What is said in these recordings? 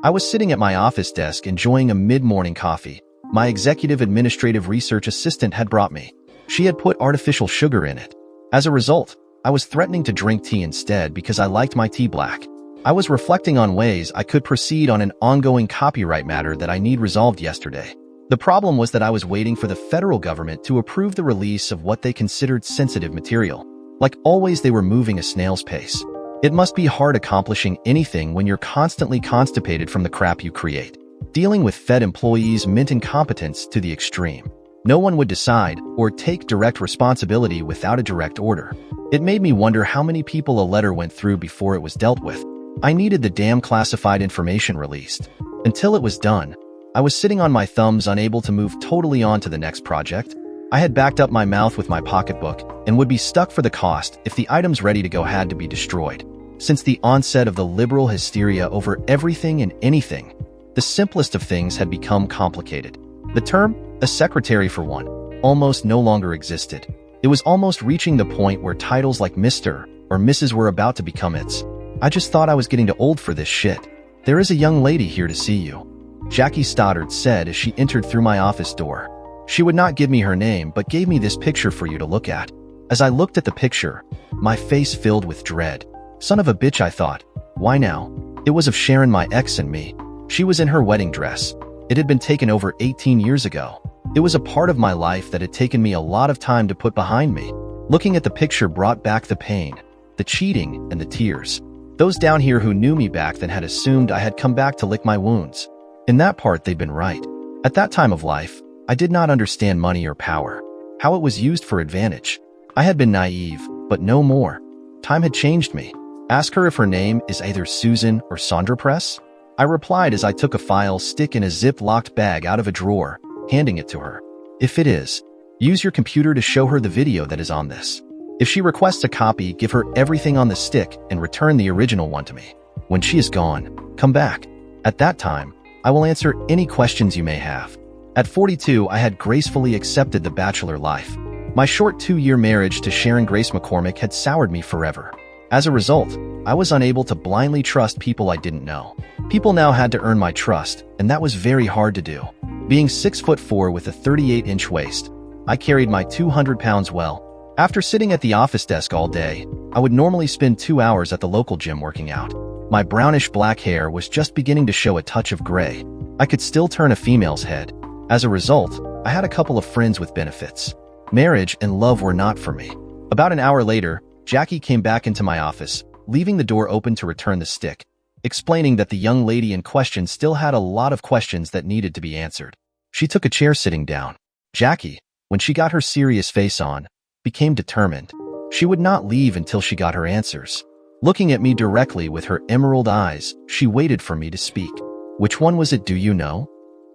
I was sitting at my office desk enjoying a mid-morning coffee. My executive administrative research assistant had brought me. She had put artificial sugar in it. As a result, I was threatening to drink tea instead because I liked my tea black. I was reflecting on ways I could proceed on an ongoing copyright matter that I need resolved yesterday. The problem was that I was waiting for the federal government to approve the release of what they considered sensitive material. Like always, they were moving a snail's pace. It must be hard accomplishing anything when you're constantly constipated from the crap you create. Dealing with Fed employees meant incompetence to the extreme. No one would decide or take direct responsibility without a direct order. It made me wonder how many people a letter went through before it was dealt with. I needed the damn classified information released. Until it was done, I was sitting on my thumbs, unable to move totally on to the next project. I had backed up my mouth with my pocketbook and would be stuck for the cost if the items ready to go had to be destroyed. Since the onset of the liberal hysteria over everything and anything, the simplest of things had become complicated. The term, a secretary for one, almost no longer existed. It was almost reaching the point where titles like Mr. or Mrs. were about to become its. I just thought I was getting too old for this shit. "There is a young lady here to see you," Jackie Stoddard said as she entered through my office door. She would not give me her name, but gave me this picture for you to look at. As I looked at the picture, my face filled with dread. Son of a bitch, I thought. Why now? It was of Sharon, my ex, and me. She was in her wedding dress. It had been taken over 18 years ago. It was a part of my life that had taken me a lot of time to put behind me. Looking at the picture brought back the pain, the cheating, and the tears. Those down here who knew me back then had assumed I had come back to lick my wounds. In that part, they'd been right. At that time of life, I did not understand money or power, how it was used for advantage. I had been naive, but no more. Time had changed me. Ask her if her name is either Susan or Sandra Press. I replied as I took a file stick in a zip-locked bag out of a drawer, handing it to her. If it is, use your computer to show her the video that is on this. If she requests a copy, give her everything on the stick and return the original one to me. When she is gone, come back. At that time, I will answer any questions you may have. At 42, I had gracefully accepted the bachelor life. My short 2-year marriage to Sharon Grace McCormick had soured me forever. As a result, I was unable to blindly trust people I didn't know. People now had to earn my trust, and that was very hard to do. Being 6'4" with a 38-inch waist, I carried my 200 pounds well. After sitting at the office desk all day, I would normally spend 2 hours at the local gym working out. My brownish-black hair was just beginning to show a touch of gray. I could still turn a female's head. As a result, I had a couple of friends with benefits. Marriage and love were not for me. About an hour later, Jackie came back into my office, leaving the door open to return the stick, explaining that the young lady in question still had a lot of questions that needed to be answered. She took a chair sitting down. Jackie, when she got her serious face on, became determined. She would not leave until she got her answers. Looking at me directly with her emerald eyes, she waited for me to speak. "Which one was it, do you know?"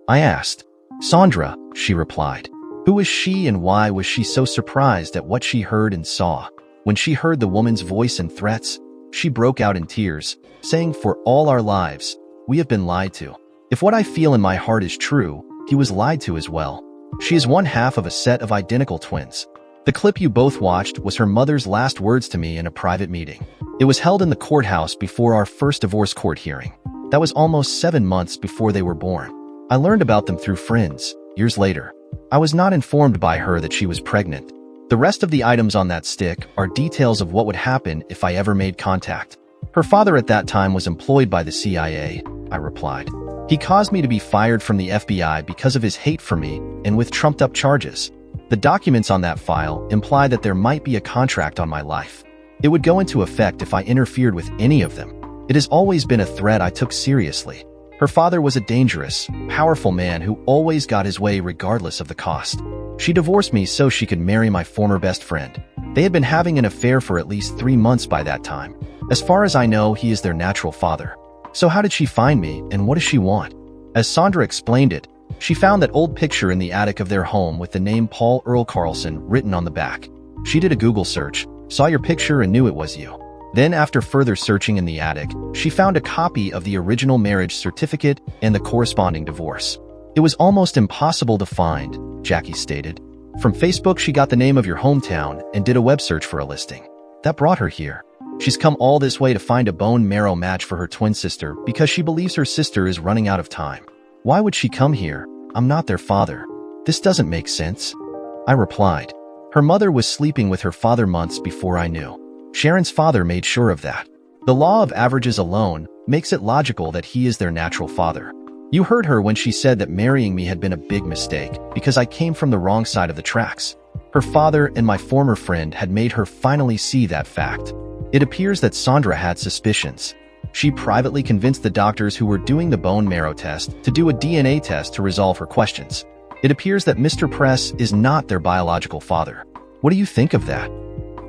I asked. "Sandra," she replied. Who was she and why was she so surprised at what she heard and saw? When she heard the woman's voice and threats, she broke out in tears, saying, "For all our lives, we have been lied to. If what I feel in my heart is true, he was lied to as well." She is one half of a set of identical twins. The clip you both watched was her mother's last words to me in a private meeting. It was held in the courthouse before our first divorce court hearing. That was almost 7 months before they were born. I learned about them through friends, years later. I was not informed by her that she was pregnant. The rest of the items on that stick are details of what would happen if I ever made contact. Her father at that time was employed by the CIA, I replied. He caused me to be fired from the FBI because of his hate for me and with trumped-up charges. The documents on that file imply that there might be a contract on my life. It would go into effect if I interfered with any of them. It has always been a threat I took seriously. Her father was a dangerous, powerful man who always got his way regardless of the cost. She divorced me so she could marry my former best friend. They had been having an affair for at least 3 months by that time. As far as I know, he is their natural father. So how did she find me, and what does she want? As Sandra explained it, she found that old picture in the attic of their home with the name Paul Earl Carlson written on the back. She did a Google search, saw your picture and knew it was you. Then after further searching in the attic, she found a copy of the original marriage certificate and the corresponding divorce. It was almost impossible to find, Jackie stated. From Facebook, she got the name of your hometown and did a web search for a listing. That brought her here. She's come all this way to find a bone marrow match for her twin sister because she believes her sister is running out of time. Why would she come here? I'm not their father. This doesn't make sense. I replied. Her mother was sleeping with her father months before I knew. Sharon's father made sure of that. The law of averages alone makes it logical that he is their natural father. You heard her when she said that marrying me had been a big mistake because I came from the wrong side of the tracks. Her father and my former friend had made her finally see that fact. It appears that Sandra had suspicions. She privately convinced the doctors who were doing the bone marrow test to do a DNA test to resolve her questions. It appears that Mr. Press is not their biological father. What do you think of that?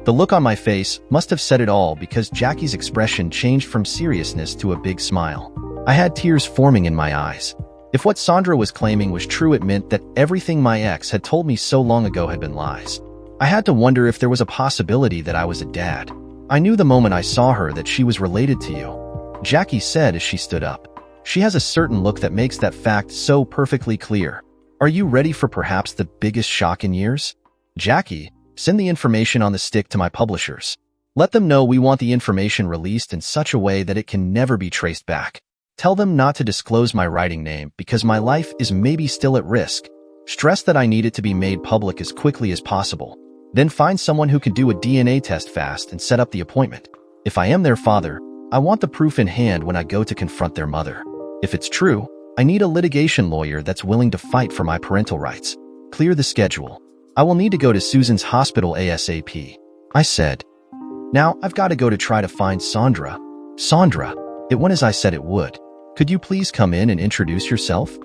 The look on my face must have said it all because Jackie's expression changed from seriousness to a big smile. I had tears forming in my eyes. If what Sandra was claiming was true, it meant that everything my ex had told me so long ago had been lies. I had to wonder if there was a possibility that I was a dad. I knew the moment I saw her that she was related to you, Jackie said as she stood up. She has a certain look that makes that fact so perfectly clear. Are you ready for perhaps the biggest shock in years? Jackie, send the information on the stick to my publishers. Let them know we want the information released in such a way that it can never be traced back. Tell them not to disclose my writing name because my life is maybe still at risk. Stress that I need it to be made public as quickly as possible. Then find someone who can do a DNA test fast and set up the appointment. If I am their father, I want the proof in hand when I go to confront their mother. If it's true, I need a litigation lawyer that's willing to fight for my parental rights. Clear the schedule. I will need to go to Susan's hospital ASAP. I said. Now I've got to go to try to find Sandra. Sandra, it went as I said it would. Could you please come in and introduce yourself?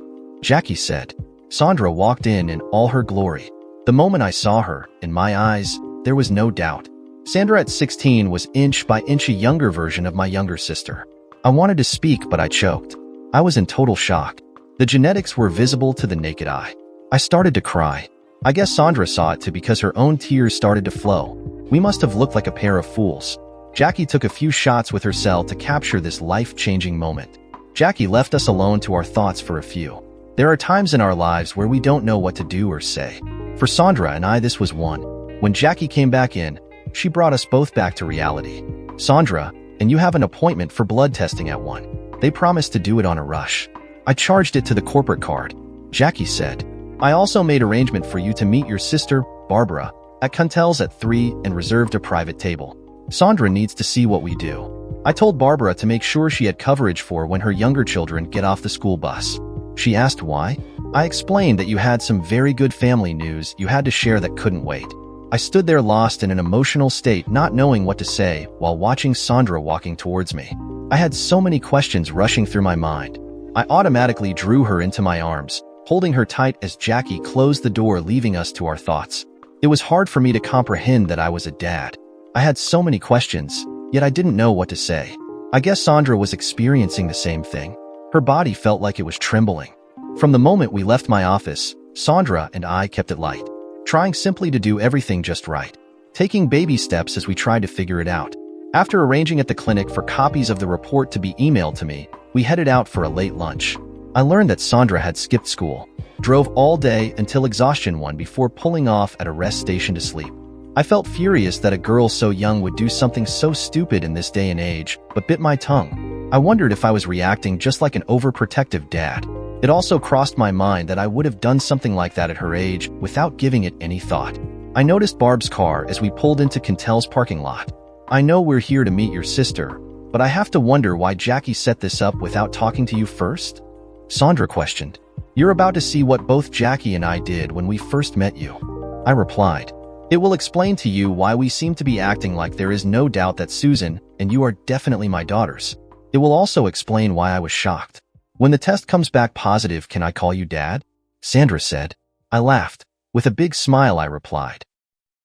Jackie said. Sandra walked in all her glory. The moment I saw her, in my eyes, there was no doubt. Sandra at 16 was inch by inch a younger version of my younger sister. I wanted to speak, but I choked. I was in total shock. The genetics were visible to the naked eye. I started to cry. I guess Sandra saw it too because her own tears started to flow. We must have looked like a pair of fools. Jackie took a few shots with her cell to capture this life-changing moment. Jackie left us alone to our thoughts for a few. There are times in our lives where we don't know what to do or say. For Sandra and I, this was one. When Jackie came back in, she brought us both back to reality. Sandra, and you have an appointment for blood testing at 1. They promised to do it on a rush. I charged it to the corporate card. Jackie said, I also made arrangement for you to meet your sister, Barbara, at Kuntel's at 3 and reserved a private table. Sandra needs to see what we do. I told Barbara to make sure she had coverage for when her younger children get off the school bus. She asked why. I explained that you had some very good family news you had to share that couldn't wait. I stood there lost in an emotional state, not knowing what to say, while watching Sandra walking towards me. I had so many questions rushing through my mind. I automatically drew her into my arms, holding her tight as Jackie closed the door, leaving us to our thoughts. It was hard for me to comprehend that I was a dad. I had so many questions, yet I didn't know what to say. I guess Sandra was experiencing the same thing. Her body felt like it was trembling. From the moment we left my office, Sandra and I kept it light, trying simply to do everything just right, taking baby steps as we tried to figure it out. After arranging at the clinic for copies of the report to be emailed to me, we headed out for a late lunch. I learned that Sandra had skipped school, drove all day until exhaustion won before pulling off at a rest station to sleep. I felt furious that a girl so young would do something so stupid in this day and age, but bit my tongue. I wondered if I was reacting just like an overprotective dad. It also crossed my mind that I would have done something like that at her age without giving it any thought. I noticed Barb's car as we pulled into Kuntel's parking lot. I know we're here to meet your sister, but I have to wonder why Jackie set this up without talking to you first? Sandra questioned. You're about to see what both Jackie and I did when we first met you. I replied. It will explain to you why we seem to be acting like there is no doubt that Susan and you are definitely my daughters. It will also explain why I was shocked. When the test comes back positive, can I call you Dad? Sandra said. I laughed. With a big smile, I replied.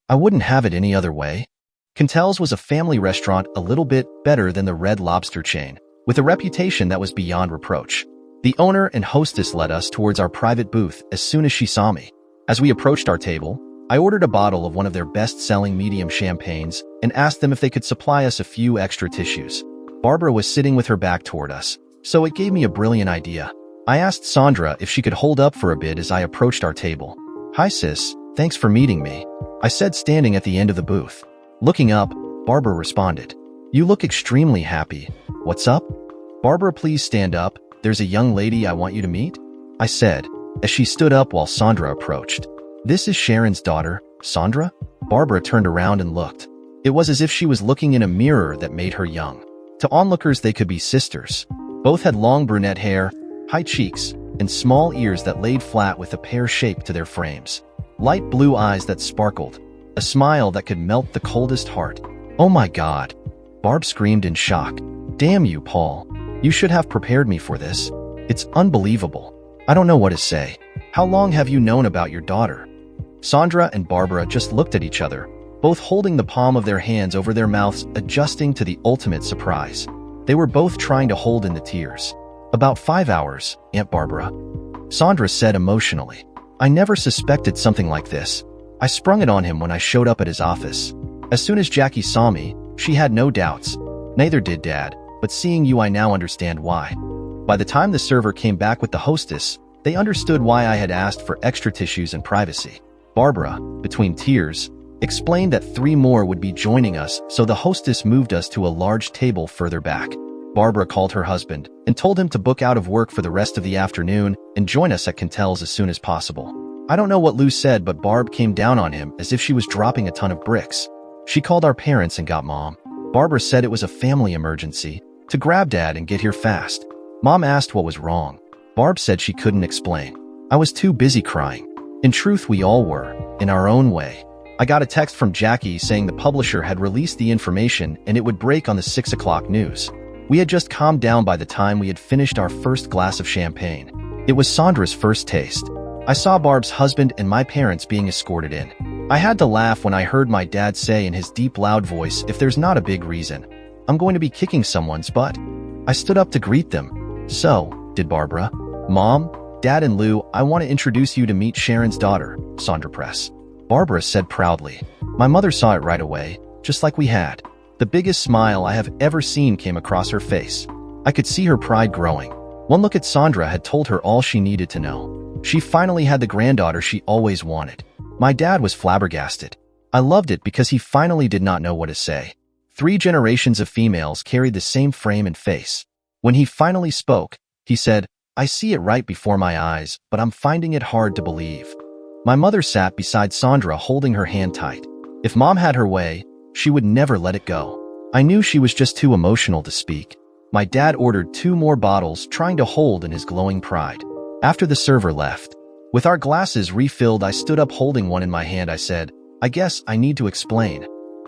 I wouldn't have it any other way. Kuntel's was a family restaurant a little bit better than the Red Lobster chain, with a reputation that was beyond reproach. The owner and hostess led us towards our private booth as soon as she saw me. As we approached our table, I ordered a bottle of one of their best-selling medium champagnes and asked them if they could supply us a few extra tissues. Barbara was sitting with her back toward us, so it gave me a brilliant idea. I asked Sandra if she could hold up for a bit as I approached our table. Hi sis, thanks for meeting me, I said standing at the end of the booth. Looking up, Barbara responded. You look extremely happy. What's up? Barbara, please stand up. There's a young lady I want you to meet, I said, as she stood up while Sandra approached. This is Sharon's daughter, Sandra? Barbara turned around and looked. It was as if she was looking in a mirror that made her young. To onlookers, they could be sisters. Both had long brunette hair, high cheeks, and small ears that laid flat with a pear shape to their frames. Light blue eyes that sparkled. A smile that could melt the coldest heart. Oh my God! Barb screamed in shock. Damn you, Paul. You should have prepared me for this. It's unbelievable. I don't know what to say. How long have you known about your daughter? Sandra and Barbara just looked at each other, both holding the palm of their hands over their mouths, adjusting to the ultimate surprise. They were both trying to hold in the tears. About 5 hours, Aunt Barbara. Sandra said emotionally. I never suspected something like this. I sprung it on him when I showed up at his office. As soon as Jackie saw me, she had no doubts. Neither did Dad, but seeing you I now understand why. By the time the server came back with the hostess, they understood why I had asked for extra tissues and privacy. Barbara, between tears, explained that 3 more would be joining us, so the hostess moved us to a large table further back. Barbara called her husband and told him to book out of work for the rest of the afternoon and join us at Cantel's as soon as possible. I don't know what Lou said, but Barb came down on him as if she was dropping a ton of bricks. She called our parents and got Mom. Barbara said it was a family emergency, to grab Dad and get here fast. Mom asked what was wrong. Barb said she couldn't explain. I was too busy crying. In truth, we all were, in our own way. I got a text from Jackie saying the publisher had released the information and it would break on the 6 o'clock news. We had just calmed down by the time we had finished our first glass of champagne. It was Sandra's first taste. I saw Barb's husband and my parents being escorted in. I had to laugh when I heard my dad say in his deep, loud voice, if there's not a big reason, I'm going to be kicking someone's butt. I stood up to greet them. So, did Barbara. Mom, Dad and Lou, I want to introduce you to meet Sharon's daughter, Sandra Press. Barbara said proudly. My mother saw it right away, just like we had. The biggest smile I have ever seen came across her face. I could see her pride growing. One look at Sandra had told her all she needed to know. She finally had the granddaughter she always wanted. My dad was flabbergasted. I loved it because he finally did not know what to say. 3 generations of females carried the same frame and face. When he finally spoke, he said, I see it right before my eyes, but I'm finding it hard to believe. My mother sat beside Sandra holding her hand tight. If Mom had her way, she would never let it go. I knew she was just too emotional to speak. My dad ordered 2 more bottles, trying to hold in his glowing pride. After the server left, with our glasses refilled, I stood up holding one in my hand. I said, I guess I need to explain.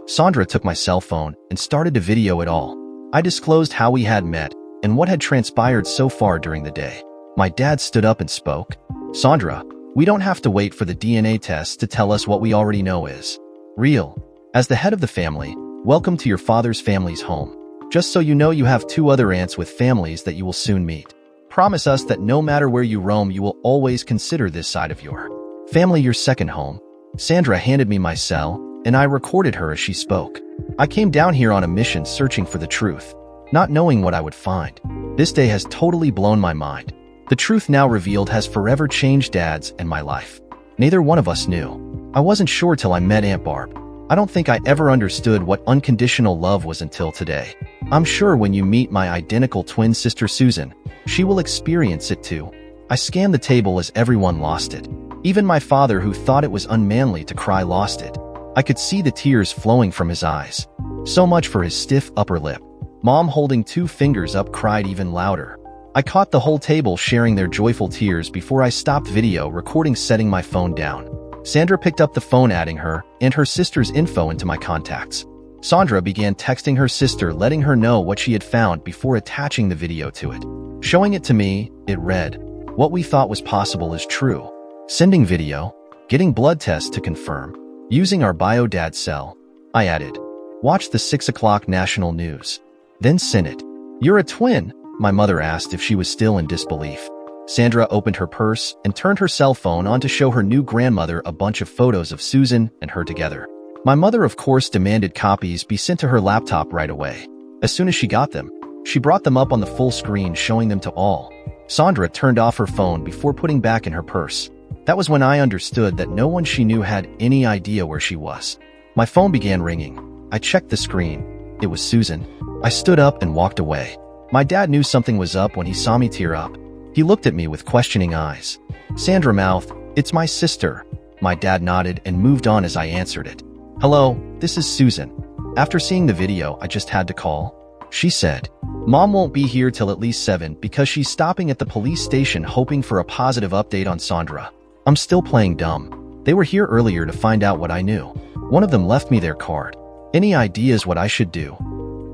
Sandra took my cell phone and started to video it all. I disclosed how we had met and what had transpired so far during the day. My dad stood up and spoke. Sandra, we don't have to wait for the DNA test to tell us what we already know is real. As the head of the family, welcome to your father's family's home. Just so you know, you have 2 other aunts with families that you will soon meet. Promise us that no matter where you roam, you will always consider this side of your family your second home. Sandra handed me my cell, and I recorded her as she spoke. I came down here on a mission searching for the truth, not knowing what I would find. This day has totally blown my mind. The truth now revealed has forever changed Dad's and my life. Neither one of us knew. I wasn't sure till I met Aunt Barb. I don't think I ever understood what unconditional love was until today. I'm sure when you meet my identical twin sister Susan, she will experience it too. I scanned the table as everyone lost it. Even my father, who thought it was unmanly to cry, lost it. I could see the tears flowing from his eyes. So much for his stiff upper lip. Mom, holding 2 fingers up, cried even louder. I caught the whole table sharing their joyful tears before I stopped video recording, setting my phone down. Sandra picked up the phone, adding her and her sister's info into my contacts. Sandra began texting her sister, letting her know what she had found before attaching the video to it. Showing it to me, it read, what we thought was possible is true. Sending video, getting blood tests to confirm, using our bio dad cell. I added, watch the 6 o'clock national news. Then send it. You're a twin? My mother asked if she was still in disbelief. Sandra opened her purse and turned her cell phone on to show her new grandmother a bunch of photos of Susan and her together. My mother, of course, demanded copies be sent to her laptop right away. As soon as she got them, she brought them up on the full screen, showing them to all. Sandra turned off her phone before putting back in her purse. That was when I understood that no one she knew had any idea where she was. My phone began ringing. I checked the screen. It was Susan. I stood up and walked away. My dad knew something was up when he saw me tear up. He looked at me with questioning eyes. Sandra mouthed, "It's my sister." My dad nodded and moved on as I answered it. "Hello, this is Susan. After seeing the video, I just had to call." She said, "Mom won't be here till at least 7 because she's stopping at the police station hoping for a positive update on Sandra." I'm still playing dumb. They were here earlier to find out what I knew. One of them left me their card. Any ideas what I should do?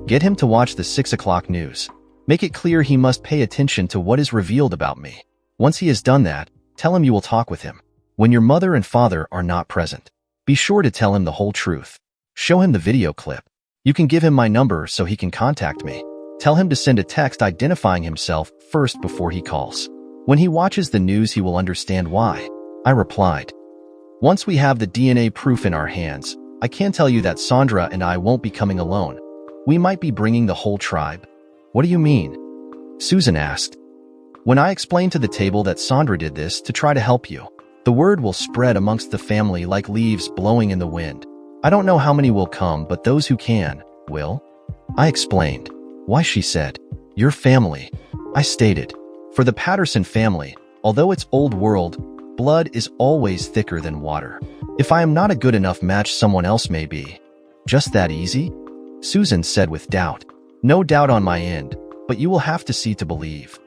Get him to watch the 6 o'clock news. Make it clear he must pay attention to what is revealed about me. Once he has done that, tell him you will talk with him. When your mother and father are not present, be sure to tell him the whole truth. Show him the video clip. You can give him my number so he can contact me. Tell him to send a text identifying himself first before he calls. When he watches the news, he will understand why." I replied, "Once we have the DNA proof in our hands, I can tell you that Sandra and I won't be coming alone. We might be bringing the whole tribe." "What do you mean?" Susan asked. "When I explained to the table that Sandra did this to try to help you, the word will spread amongst the family like leaves blowing in the wind. I don't know how many will come, but those who can, will." I explained. "Why?" she said. "Your family." I stated, "For the Patterson family, although it's old world, blood is always thicker than water. If I am not a good enough match, someone else may be." "Just that easy?" Susan said with doubt. "No doubt on my end, but you will have to see to believe."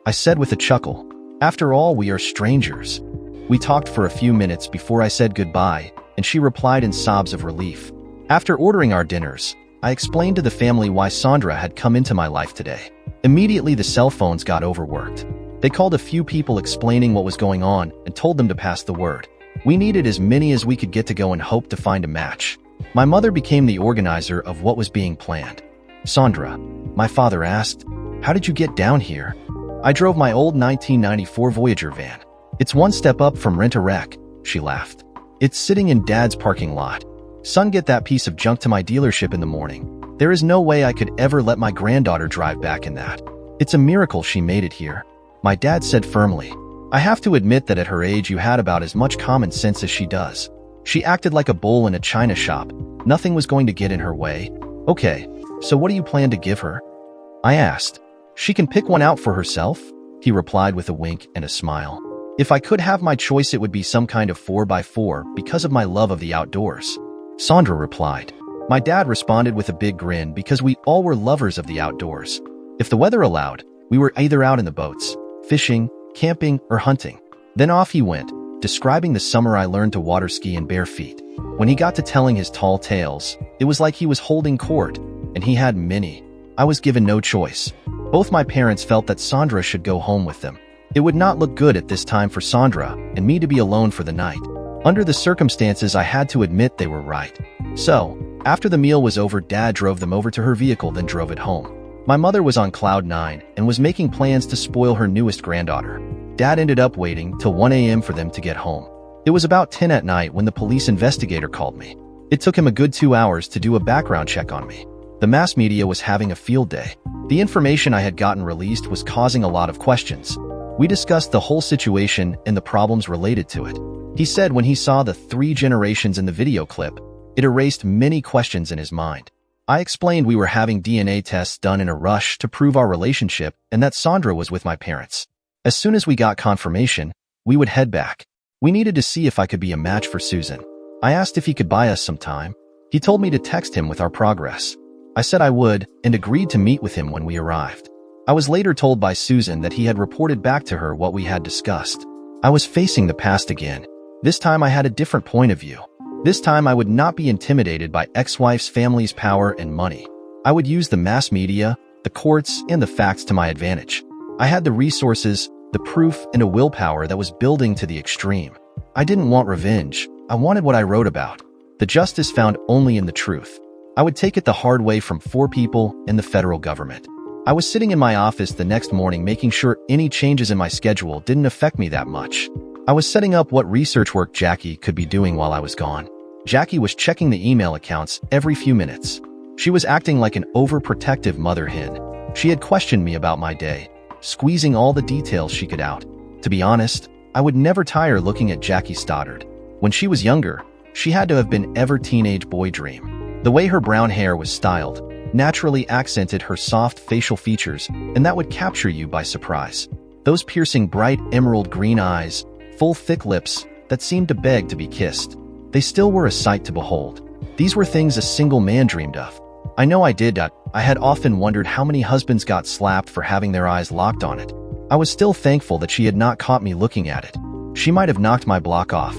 I said with a chuckle, "After all, we are strangers." We talked for a few minutes before I said goodbye, and she replied in sobs of relief. After ordering our dinners, I explained to the family why Sandra had come into my life today. Immediately, the cell phones got overworked. They called a few people explaining what was going on and told them to pass the word. We needed as many as we could get to go and hope to find a match. My mother became the organizer of what was being planned. "Sandra," my father asked, "how did you get down here?" "I drove my old 1994 Voyager van. It's one step up from Rent-A-Wreck," she laughed. "It's sitting in Dad's parking lot. Son, get that piece of junk to my dealership in the morning. There is no way I could ever let my granddaughter drive back in that. It's a miracle she made it here," my dad said firmly. "I have to admit that at her age you had about as much common sense as she does. She acted like a bull in a china shop. Nothing was going to get in her way." "Okay, so what do you plan to give her?" I asked. "She can pick one out for herself," he replied with a wink and a smile. "If I could have my choice, it would be some kind of 4x4 because of my love of the outdoors," Sandra replied. My dad responded with a big grin because we all were lovers of the outdoors. If the weather allowed, we were either out in the boats, fishing, camping, or hunting. Then off he went, describing the summer I learned to water ski in bare feet. When he got to telling his tall tales, it was like he was holding court, and he had many. I was given no choice. Both my parents felt that Sandra should go home with them. It would not look good at this time for Sandra and me to be alone for the night. Under the circumstances, I had to admit they were right. So, after the meal was over, Dad drove them over to her vehicle, then drove it home. My mother was on cloud 9 and was making plans to spoil her newest granddaughter. Dad ended up waiting till 1 a.m. for them to get home. It was about 10 at night when the police investigator called me. It took him a good 2 hours to do a background check on me. The mass media was having a field day. The information I had gotten released was causing a lot of questions. We discussed the whole situation and the problems related to it. He said when he saw the 3 generations in the video clip, it erased many questions in his mind. I explained we were having DNA tests done in a rush to prove our relationship and that Sandra was with my parents. As soon as we got confirmation, we would head back. We needed to see if I could be a match for Susan. I asked if he could buy us some time. He told me to text him with our progress. I said I would and agreed to meet with him when we arrived. I was later told by Susan that he had reported back to her what we had discussed. I was facing the past again. This time I had a different point of view. This time I would not be intimidated by ex-wife's family's power and money. I would use the mass media, the courts, and the facts to my advantage. I had the resources, the proof, and a willpower that was building to the extreme. I didn't want revenge. I wanted what I wrote about. The justice found only in the truth. I would take it the hard way from 4 people and the federal government. I was sitting in my office the next morning making sure any changes in my schedule didn't affect me that much. I was setting up what research work Jackie could be doing while I was gone. Jackie was checking the email accounts every few minutes. She was acting like an overprotective mother hen. She had questioned me about my day, squeezing all the details she could out. To be honest, I would never tire looking at Jackie Stoddard. When she was younger, she had to have been ever teenage boy dream. The way her brown hair was styled, naturally accented her soft facial features, and that would capture you by surprise. Those piercing bright emerald green eyes, full thick lips that seemed to beg to be kissed. They still were a sight to behold. These were things a single man dreamed of. I know I did. I had often wondered how many husbands got slapped for having their eyes locked on it. I was still thankful that she had not caught me looking at it. She might have knocked my block off.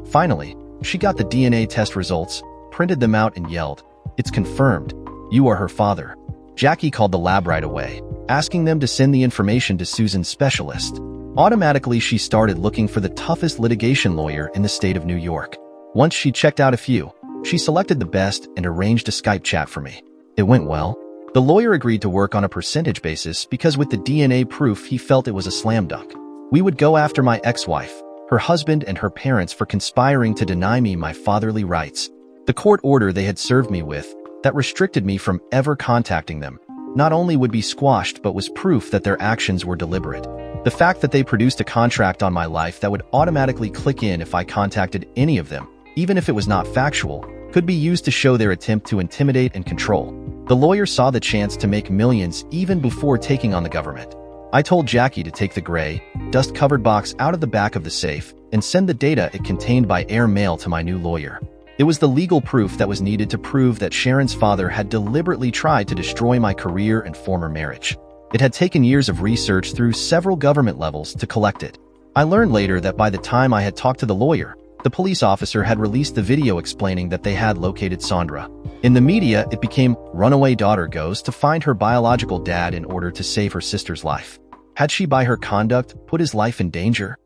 Finally, she got the DNA test results, printed them out, and yelled, "It's confirmed. You are her father." Jackie called the lab right away, asking them to send the information to Susan's specialist. Automatically, she started looking for the toughest litigation lawyer in the state of New York. Once she checked out a few, she selected the best and arranged a Skype chat for me. It went well. The lawyer agreed to work on a percentage basis because with the DNA proof, he felt it was a slam dunk. We would go after my ex-wife, her husband, and her parents for conspiring to deny me my fatherly rights. The court order they had served me with, that restricted me from ever contacting them, not only would be squashed but was proof that their actions were deliberate. The fact that they produced a contract on my life that would automatically click in if I contacted any of them, even if it was not factual, could be used to show their attempt to intimidate and control. The lawyer saw the chance to make millions even before taking on the government. I told Jackie to take the gray, dust-covered box out of the back of the safe and send the data it contained by air mail to my new lawyer. It was the legal proof that was needed to prove that Sharon's father had deliberately tried to destroy my career and former marriage. It had taken years of research through several government levels to collect it. I learned later that by the time I had talked to the lawyer, the police officer had released the video explaining that they had located Sandra. In the media, it became "Runaway Daughter Goes to Find Her Biological Dad in Order to Save Her Sister's Life." Had she, by her conduct, put his life in danger?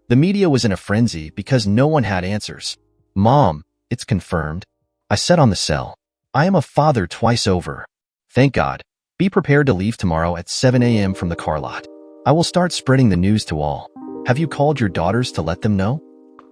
The media was in a frenzy because no one had answers. "Mom, it's confirmed," I said on the cell. "I am a father twice over. Thank God. Be prepared to leave tomorrow at 7 a.m. from the car lot. I will start spreading the news to all. Have you called your daughters to let them know?"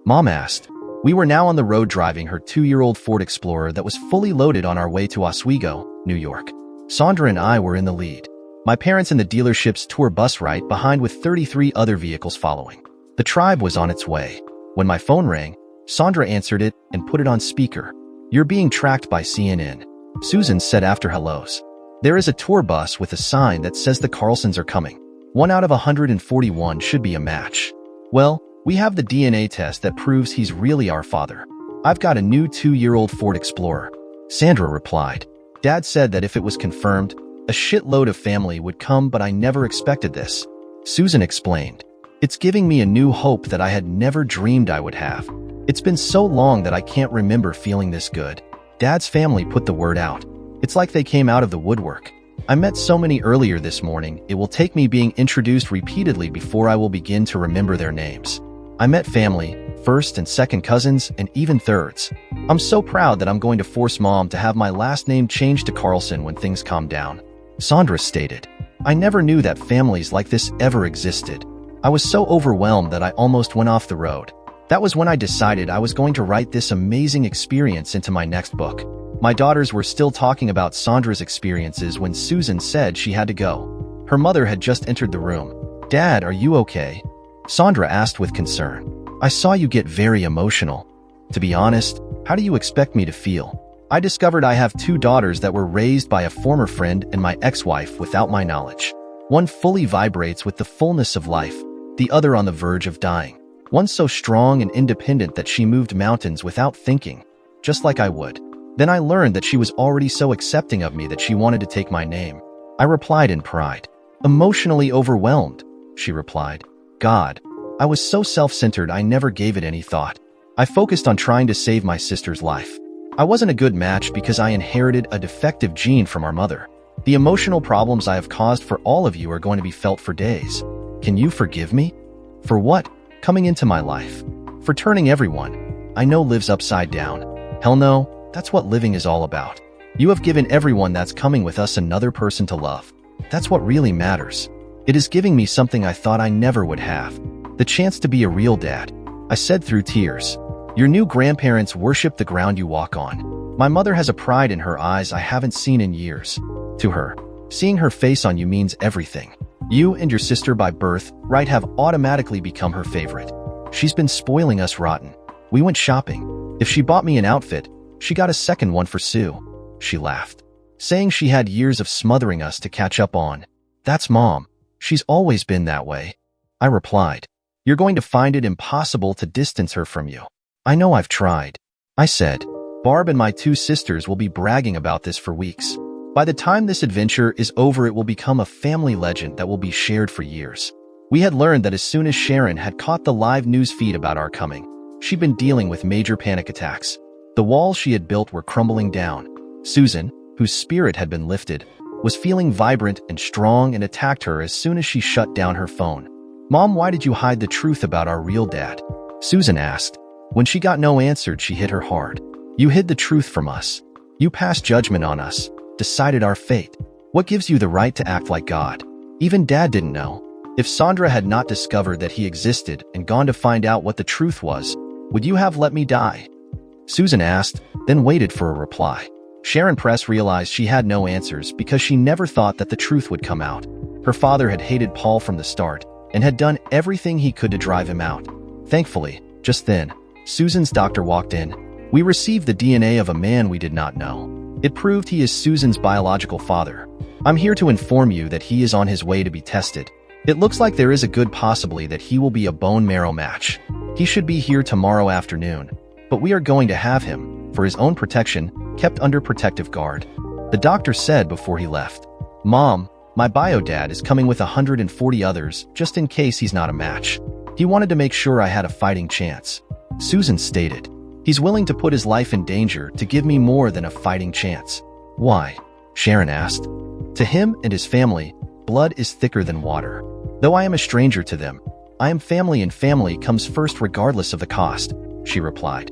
Mom asked. We were now on the road driving her 2-year-old Ford Explorer that was fully loaded on our way to Oswego, New York. Sandra and I were in the lead. My parents in the dealership's tour bus right behind with 33 other vehicles following. The tribe was on its way. When my phone rang, Sandra answered it and put it on speaker. "You're being tracked by CNN," Susan said after hellos. "There is a tour bus with a sign that says the Carlsons are coming. 1 out of 141 should be a match. Well, we have the DNA test that proves he's really our father. I've got a new 2-year-old Ford Explorer," Sandra replied. "Dad said that if it was confirmed, a shitload of family would come, but I never expected this," Susan explained. "It's giving me a new hope that I had never dreamed I would have. It's been so long that I can't remember feeling this good." Dad's family put the word out. It's like they came out of the woodwork. I met so many earlier this morning, it will take me being introduced repeatedly before I will begin to remember their names. I met family, first and second cousins, and even thirds. I'm so proud that I'm going to force Mom to have my last name changed to Carlson when things calm down," Sandra stated. "I never knew that families like this ever existed. I was so overwhelmed that I almost went off the road. That was when I decided I was going to write this amazing experience into my next book." My daughters were still talking about Sandra's experiences when Susan said she had to go. Her mother had just entered the room. "Dad, are you okay?" Sandra asked with concern. "I saw you get very emotional. To be honest, how do you expect me to feel? I discovered I have 2 daughters that were raised by a former friend and my ex-wife without my knowledge. One fully vibrates with the fullness of life, the other on the verge of dying. One so strong and independent that she moved mountains without thinking, just like I would. Then I learned that she was already so accepting of me that she wanted to take my name." I replied in pride. "Emotionally overwhelmed," she replied. "God, I was so self-centered I never gave it any thought. I focused on trying to save my sister's life. I wasn't a good match because I inherited a defective gene from our mother. The emotional problems I have caused for all of you are going to be felt for days. Can you forgive me? For what? Coming into my life. For turning everyone I know lives upside down. Hell no, that's what living is all about. You have given everyone that's coming with us another person to love. That's what really matters. It is giving me something I thought I never would have. The chance to be a real dad," I said through tears. "Your new grandparents worship the ground you walk on. My mother has a pride in her eyes I haven't seen in years. To her, seeing her face on you means everything. You and your sister by birth, right, have automatically become her favorite. She's been spoiling us rotten. We went shopping. If she bought me an outfit, she got a second one for Sue." She laughed. saying she had years of smothering us to catch up on. That's Mom. She's always been that way. I replied. You're going to find it impossible to distance her from you. I know I've tried. I said. Barb and my 2 sisters will be bragging about this for weeks. By the time this adventure is over, it will become a family legend that will be shared for years. We had learned that as soon as Sharon had caught the live news feed about our coming, she'd been dealing with major panic attacks. The walls she had built were crumbling down. Susan, whose spirit had been lifted, was feeling vibrant and strong and attacked her as soon as she shut down her phone. Mom, why did you hide the truth about our real dad? Susan asked. When she got no answer, she hit her hard. You hid the truth from us. You passed judgment on us, decided our fate. What gives you the right to act like God? Even Dad didn't know. If Sandra had not discovered that he existed and gone to find out what the truth was, would you have let me die? Susan asked, then waited for a reply. Sharon Press realized she had no answers because she never thought that the truth would come out. Her father had hated Paul from the start and had done everything he could to drive him out. Thankfully, just then, Susan's doctor walked in. We received the DNA of a man we did not know. It proved he is Susan's biological father. I'm here to inform you that he is on his way to be tested. It looks like there is a good possibility that he will be a bone marrow match. He should be here tomorrow afternoon, but we are going to have him, for his own protection, kept under protective guard. The doctor said before he left. Mom, my bio dad is coming with 140 others just in case he's not a match. He wanted to make sure I had a fighting chance. Susan stated. He's willing to put his life in danger to give me more than a fighting chance. Why? Sharon asked. To him and his family, blood is thicker than water. Though I am a stranger to them, I am family and family comes first regardless of the cost, she replied.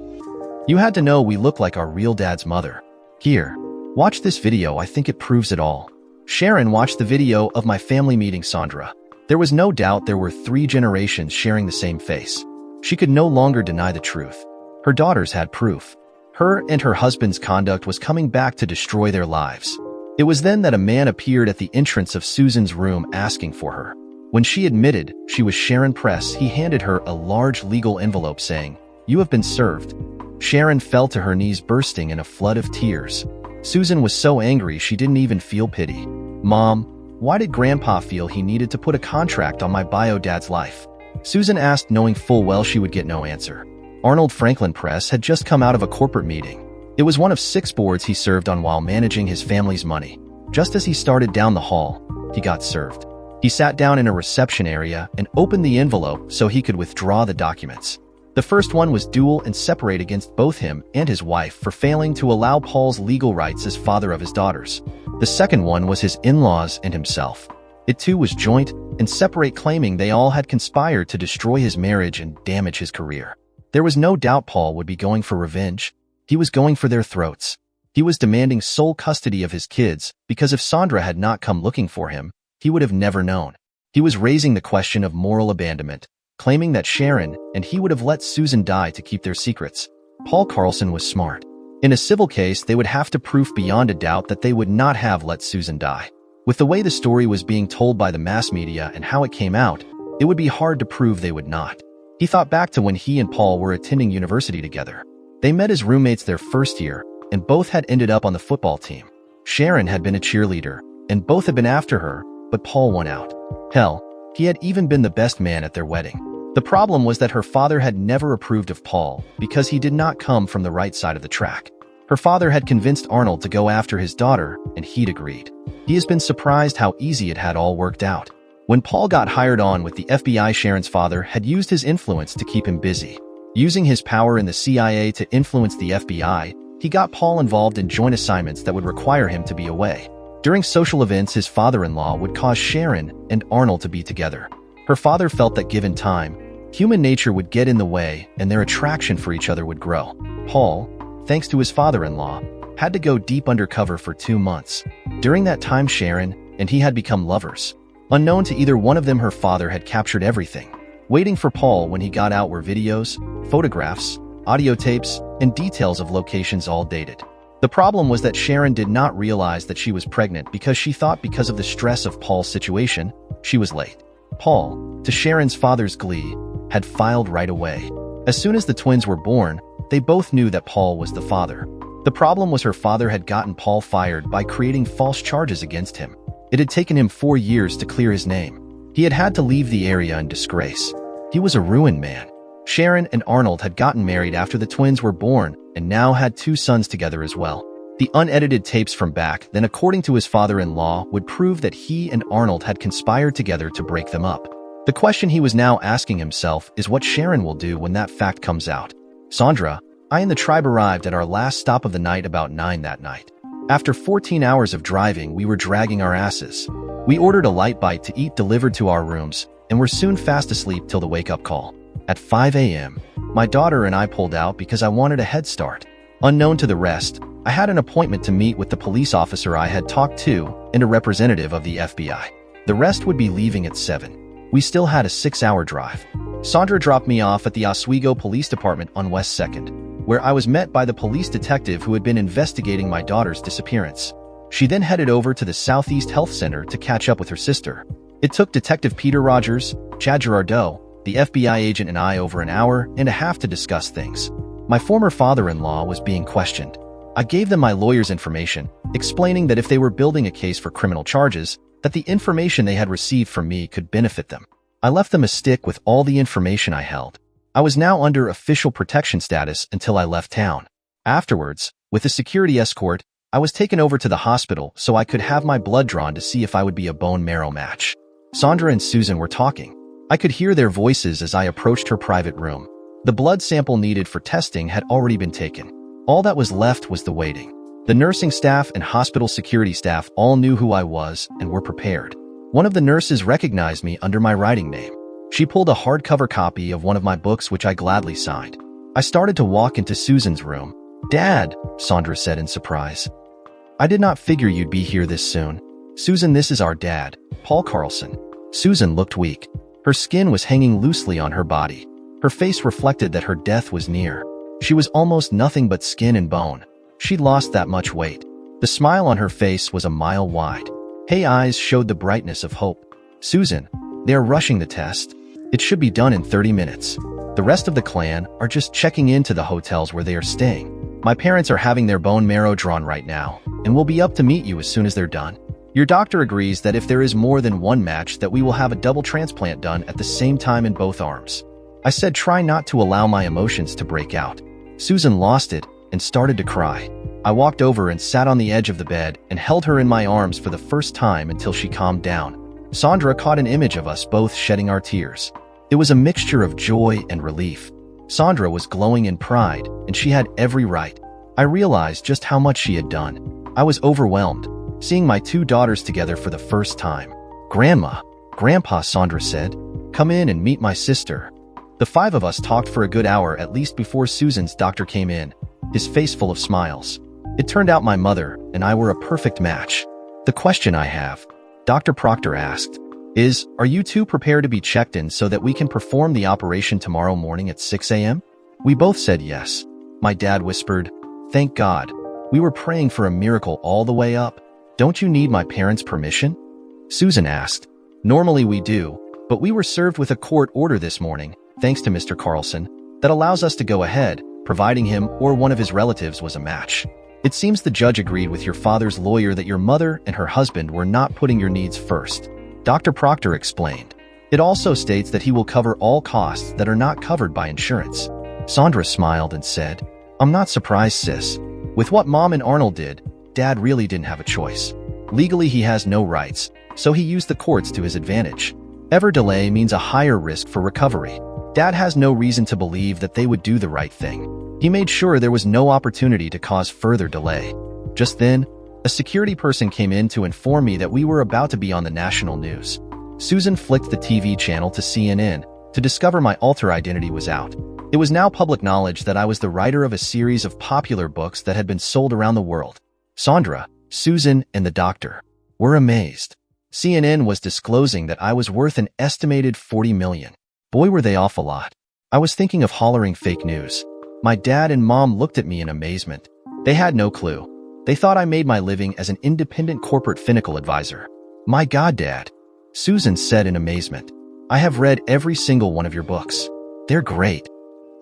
You had to know we look like our real dad's mother. Here, watch this video, I think it proves it all. Sharon watched the video of my family meeting Sandra. There was no doubt there were 3 generations sharing the same face. She could no longer deny the truth. Her daughters had proof. Her and her husband's conduct was coming back to destroy their lives. It was then that a man appeared at the entrance of Susan's room asking for her. When she admitted she was Sharon Press, he handed her a large legal envelope saying, "You have been served." Sharon fell to her knees, bursting in a flood of tears. Susan was so angry she didn't even feel pity. Mom, why did Grandpa feel he needed to put a contract on my bio dad's life? Susan asked, knowing full well she would get no answer. Arnold Franklin Press had just come out of a corporate meeting. It was one of 6 boards he served on while managing his family's money. Just as he started down the hall, he got served. He sat down in a reception area and opened the envelope so he could withdraw the documents. The first one was dual and separate against both him and his wife for failing to allow Paul's legal rights as father of his daughters. The second one was his in-laws and himself. It too was joint and separate, claiming they all had conspired to destroy his marriage and damage his career. There was no doubt Paul would be going for revenge. He was going for their throats. He was demanding sole custody of his kids because if Sandra had not come looking for him, he would have never known. He was raising the question of moral abandonment, claiming that Sharon and he would have let Susan die to keep their secrets. Paul Carlson was smart. In a civil case, they would have to prove beyond a doubt that they would not have let Susan die. With the way the story was being told by the mass media and how it came out, it would be hard to prove they would not. He thought back to when he and Paul were attending university together. They met as roommates their first year, and both had ended up on the football team. Sharon had been a cheerleader, and both had been after her, but Paul won out. Hell, he had even been the best man at their wedding. The problem was that her father had never approved of Paul because he did not come from the right side of the track. Her father had convinced Arnold to go after his daughter, and he'd agreed. He has been surprised how easy it had all worked out. When Paul got hired on with the FBI, Sharon's father had used his influence to keep him busy. Using his power in the CIA to influence the FBI, he got Paul involved in joint assignments that would require him to be away. During social events, his father-in-law would cause Sharon and Arnold to be together. Her father felt that given time, human nature would get in the way and their attraction for each other would grow. Paul, thanks to his father-in-law, had to go deep undercover for 2 months. During that time, Sharon and he had become lovers. Unknown to either one of them, her father had captured everything. Waiting for Paul when he got out were videos, photographs, audio tapes, and details of locations all dated. The problem was that Sharon did not realize that she was pregnant because she thought because of the stress of Paul's situation, she was late. Paul, to Sharon's father's glee, had filed right away. As soon as the twins were born, they both knew that Paul was the father. The problem was her father had gotten Paul fired by creating false charges against him. It had taken him 4 years to clear his name. He had had to leave the area in disgrace. He was a ruined man. Sharon and Arnold had gotten married after the twins were born and now had 2 sons together as well. The unedited tapes from back then, according to his father-in-law, would prove that he and Arnold had conspired together to break them up. The question he was now asking himself is what Sharon will do when that fact comes out. Sandra, I and the tribe arrived at our last stop of the night about 9 that night. After 14 hours of driving, we were dragging our asses. We ordered a light bite to eat delivered to our rooms, and were soon fast asleep till the wake-up call. At 5 a.m., my daughter and I pulled out because I wanted a head start. Unknown to the rest, I had an appointment to meet with the police officer I had talked to and a representative of the FBI. The rest would be leaving at 7. We still had a 6-hour drive. Sandra dropped me off at the Oswego Police Department on West 2nd, where I was met by the police detective who had been investigating my daughter's disappearance. She then headed over to the Southeast Health Center to catch up with her sister. It took Detective Peter Rogers, Chad Girardeau, the FBI agent, and I over an hour and a half to discuss things. My former father-in-law was being questioned. I gave them my lawyer's information, explaining that if they were building a case for criminal charges, that the information they had received from me could benefit them. I left them a stick with all the information I held. I was now under official protection status until I left town. Afterwards, with a security escort, I was taken over to the hospital so I could have my blood drawn to see if I would be a bone marrow match. Sandra and Susan were talking. I could hear their voices as I approached her private room. The blood sample needed for testing had already been taken. All that was left was the waiting. The nursing staff and hospital security staff all knew who I was and were prepared. One of the nurses recognized me under my writing name. She pulled a hardcover copy of one of my books, which I gladly signed. I started to walk into Susan's room. "Dad," Sandra said in surprise. "I did not figure you'd be here this soon. Susan, this is our dad, Paul Carlson." Susan looked weak. Her skin was hanging loosely on her body. Her face reflected that her death was near. She was almost nothing but skin and bone. She'd lost that much weight. The smile on her face was a mile wide. Her eyes showed the brightness of hope. "Susan, they are rushing the test. It should be done in 30 minutes. The rest of the clan are just checking into the hotels where they are staying. My parents are having their bone marrow drawn right now, and will be up to meet you as soon as they're done. Your doctor agrees that if there is more than one match, that we will have a double transplant done at the same time in both arms." I said, try not to allow my emotions to break out. Susan lost it and started to cry. I walked over and sat on the edge of the bed and held her in my arms for the first time until she calmed down. Sandra caught an image of us both shedding our tears. It was a mixture of joy and relief. Sandra was glowing in pride, and she had every right. I realized just how much she had done. I was overwhelmed, seeing my 2 daughters together for the first time. "Grandma, Grandpa," Sandra said, "come in and meet my sister." The 5 of us talked for a good hour at least before Susan's doctor came in, his face full of smiles. It turned out my mother and I were a perfect match. "The question I have," Dr. Proctor asked, is, "are you 2 prepared to be checked in so that we can perform the operation tomorrow morning at 6 a.m.? We both said yes. My dad whispered, "Thank God. We were praying for a miracle all the way up. Don't you need my parents' permission?" Susan asked. "Normally we do, but we were served with a court order this morning, thanks to Mr. Carlson, that allows us to go ahead, providing him or one of his relatives was a match. It seems the judge agreed with your father's lawyer that your mother and her husband were not putting your needs first," Dr. Proctor explained. "It also states that he will cover all costs that are not covered by insurance." Sandra smiled and said, "I'm not surprised, sis. With what Mom and Arnold did, Dad really didn't have a choice. Legally, he has no rights, so he used the courts to his advantage. Ever delay means a higher risk for recovery. Dad has no reason to believe that they would do the right thing. He made sure there was no opportunity to cause further delay." Just then, a security person came in to inform me that we were about to be on the national news. Susan flicked the TV channel to CNN to discover my alter identity was out. It was now public knowledge that I was the writer of a series of popular books that had been sold around the world. Sandra, Susan, and the doctor were amazed. CNN was disclosing that I was worth an estimated $40 million. Boy, were they off a lot. I was thinking of hollering fake news. My dad and mom looked at me in amazement. They had no clue. They thought I made my living as an independent corporate financial advisor. "My God, Dad," Susan said in amazement. "I have read every single one of your books. They're great."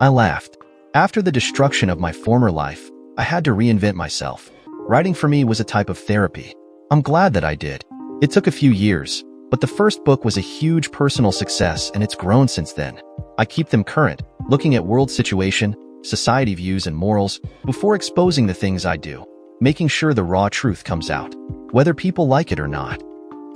I laughed. After the destruction of my former life, I had to reinvent myself. Writing for me was a type of therapy. I'm glad that I did. It took a few years, but the first book was a huge personal success and it's grown since then. I keep them current, looking at world situation, society views and morals, before exposing the things I do, making sure the raw truth comes out, whether people like it or not.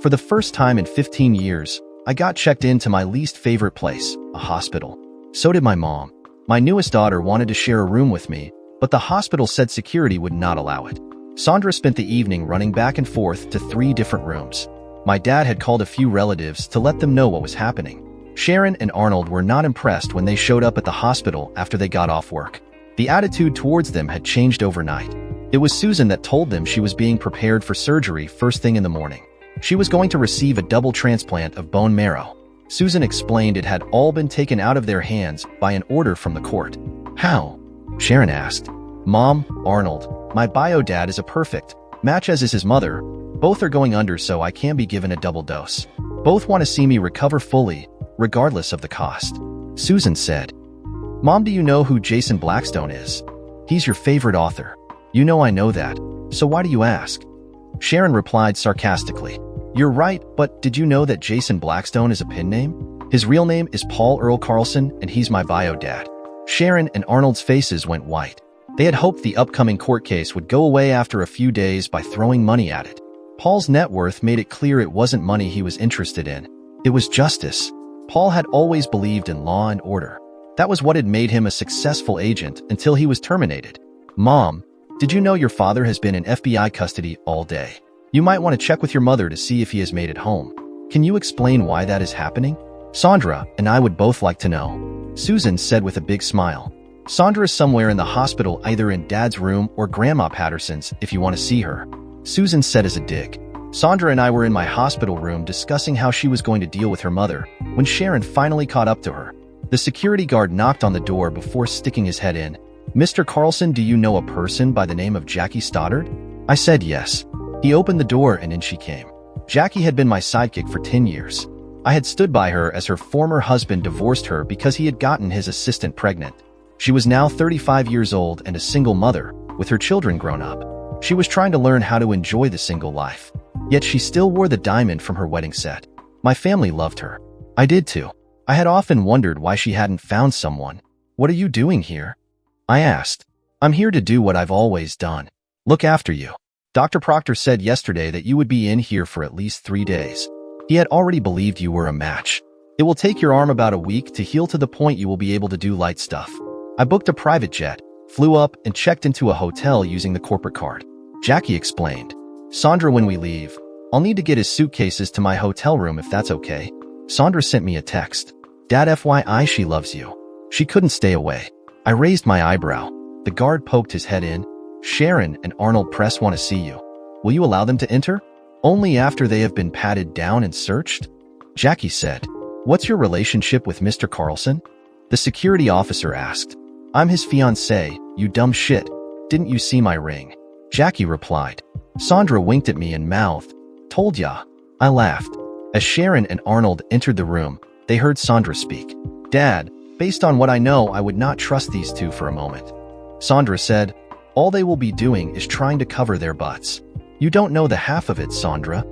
For the first time in 15 years, I got checked into my least favorite place, a hospital. So did my mom. My newest daughter wanted to share a room with me, but the hospital said security would not allow it. Sandra spent the evening running back and forth to 3 different rooms. My dad had called a few relatives to let them know what was happening. Sharon and Arnold were not impressed when they showed up at the hospital after they got off work. The attitude towards them had changed overnight. It was Susan that told them she was being prepared for surgery first thing in the morning. She was going to receive a double transplant of bone marrow. Susan explained it had all been taken out of their hands by an order from the court. How? Sharon asked. Mom, Arnold, my bio dad is a perfect match as is his mother. Both are going under so I can be given a double dose. Both want to see me recover fully, regardless of the cost. Susan said. Mom, do you know who Jason Blackstone is? He's your favorite author. You know I know that, so why do you ask? Sharon replied sarcastically. You're right, but did you know that Jason Blackstone is a pen name? His real name is Paul Earl Carlson, and he's my bio dad. Sharon and Arnold's faces went white. They had hoped the upcoming court case would go away after a few days by throwing money at it. Paul's net worth made it clear it wasn't money he was interested in. It was justice. Paul had always believed in law and order. That was what had made him a successful agent until he was terminated. Mom, did you know your father has been in FBI custody all day? You might want to check with your mother to see if he has made it home. Can you explain why that is happening? Sandra and I would both like to know, Susan said with a big smile. Sandra is somewhere in the hospital, either in Dad's room or Grandma Patterson's if you want to see her, Susan said as a dig. Sandra and I were in my hospital room discussing how she was going to deal with her mother when Sharon finally caught up to her. The security guard knocked on the door before sticking his head in. Mr. Carlson, do you know a person by the name of Jackie Stoddard? I said yes. He opened the door and in she came. Jackie had been my sidekick for 10 years. I had stood by her as her former husband divorced her because he had gotten his assistant pregnant. She was now 35 years old and a single mother, with her children grown up. She was trying to learn how to enjoy the single life. Yet she still wore the diamond from her wedding set. My family loved her. I did too. I had often wondered why she hadn't found someone. What are you doing here? I asked. I'm here to do what I've always done. Look after you. Dr. Proctor said yesterday that you would be in here for at least 3 days. He had already believed you were a match. It will take your arm about a week to heal to the point you will be able to do light stuff. I booked a private jet, flew up, and checked into a hotel using the corporate card. Jackie explained. Sandra, when we leave, I'll need to get his suitcases to my hotel room if that's okay. Sandra sent me a text. Dad, FYI, she loves you. She couldn't stay away. I raised my eyebrow. The guard poked his head in. Sharon and Arnold Press want to see you. Will you allow them to enter? Only after they have been patted down and searched? Jackie said. What's your relationship with Mr. Carlson? The security officer asked. I'm his fiancée, you dumb shit. Didn't you see my ring? Jackie replied. Sandra winked at me and mouthed, told ya. I laughed. As Sharon and Arnold entered the room, they heard Sandra speak. Dad, based on what I know, I would not trust these two for a moment. Sandra said, all they will be doing is trying to cover their butts. You don't know the half of it, Sandra.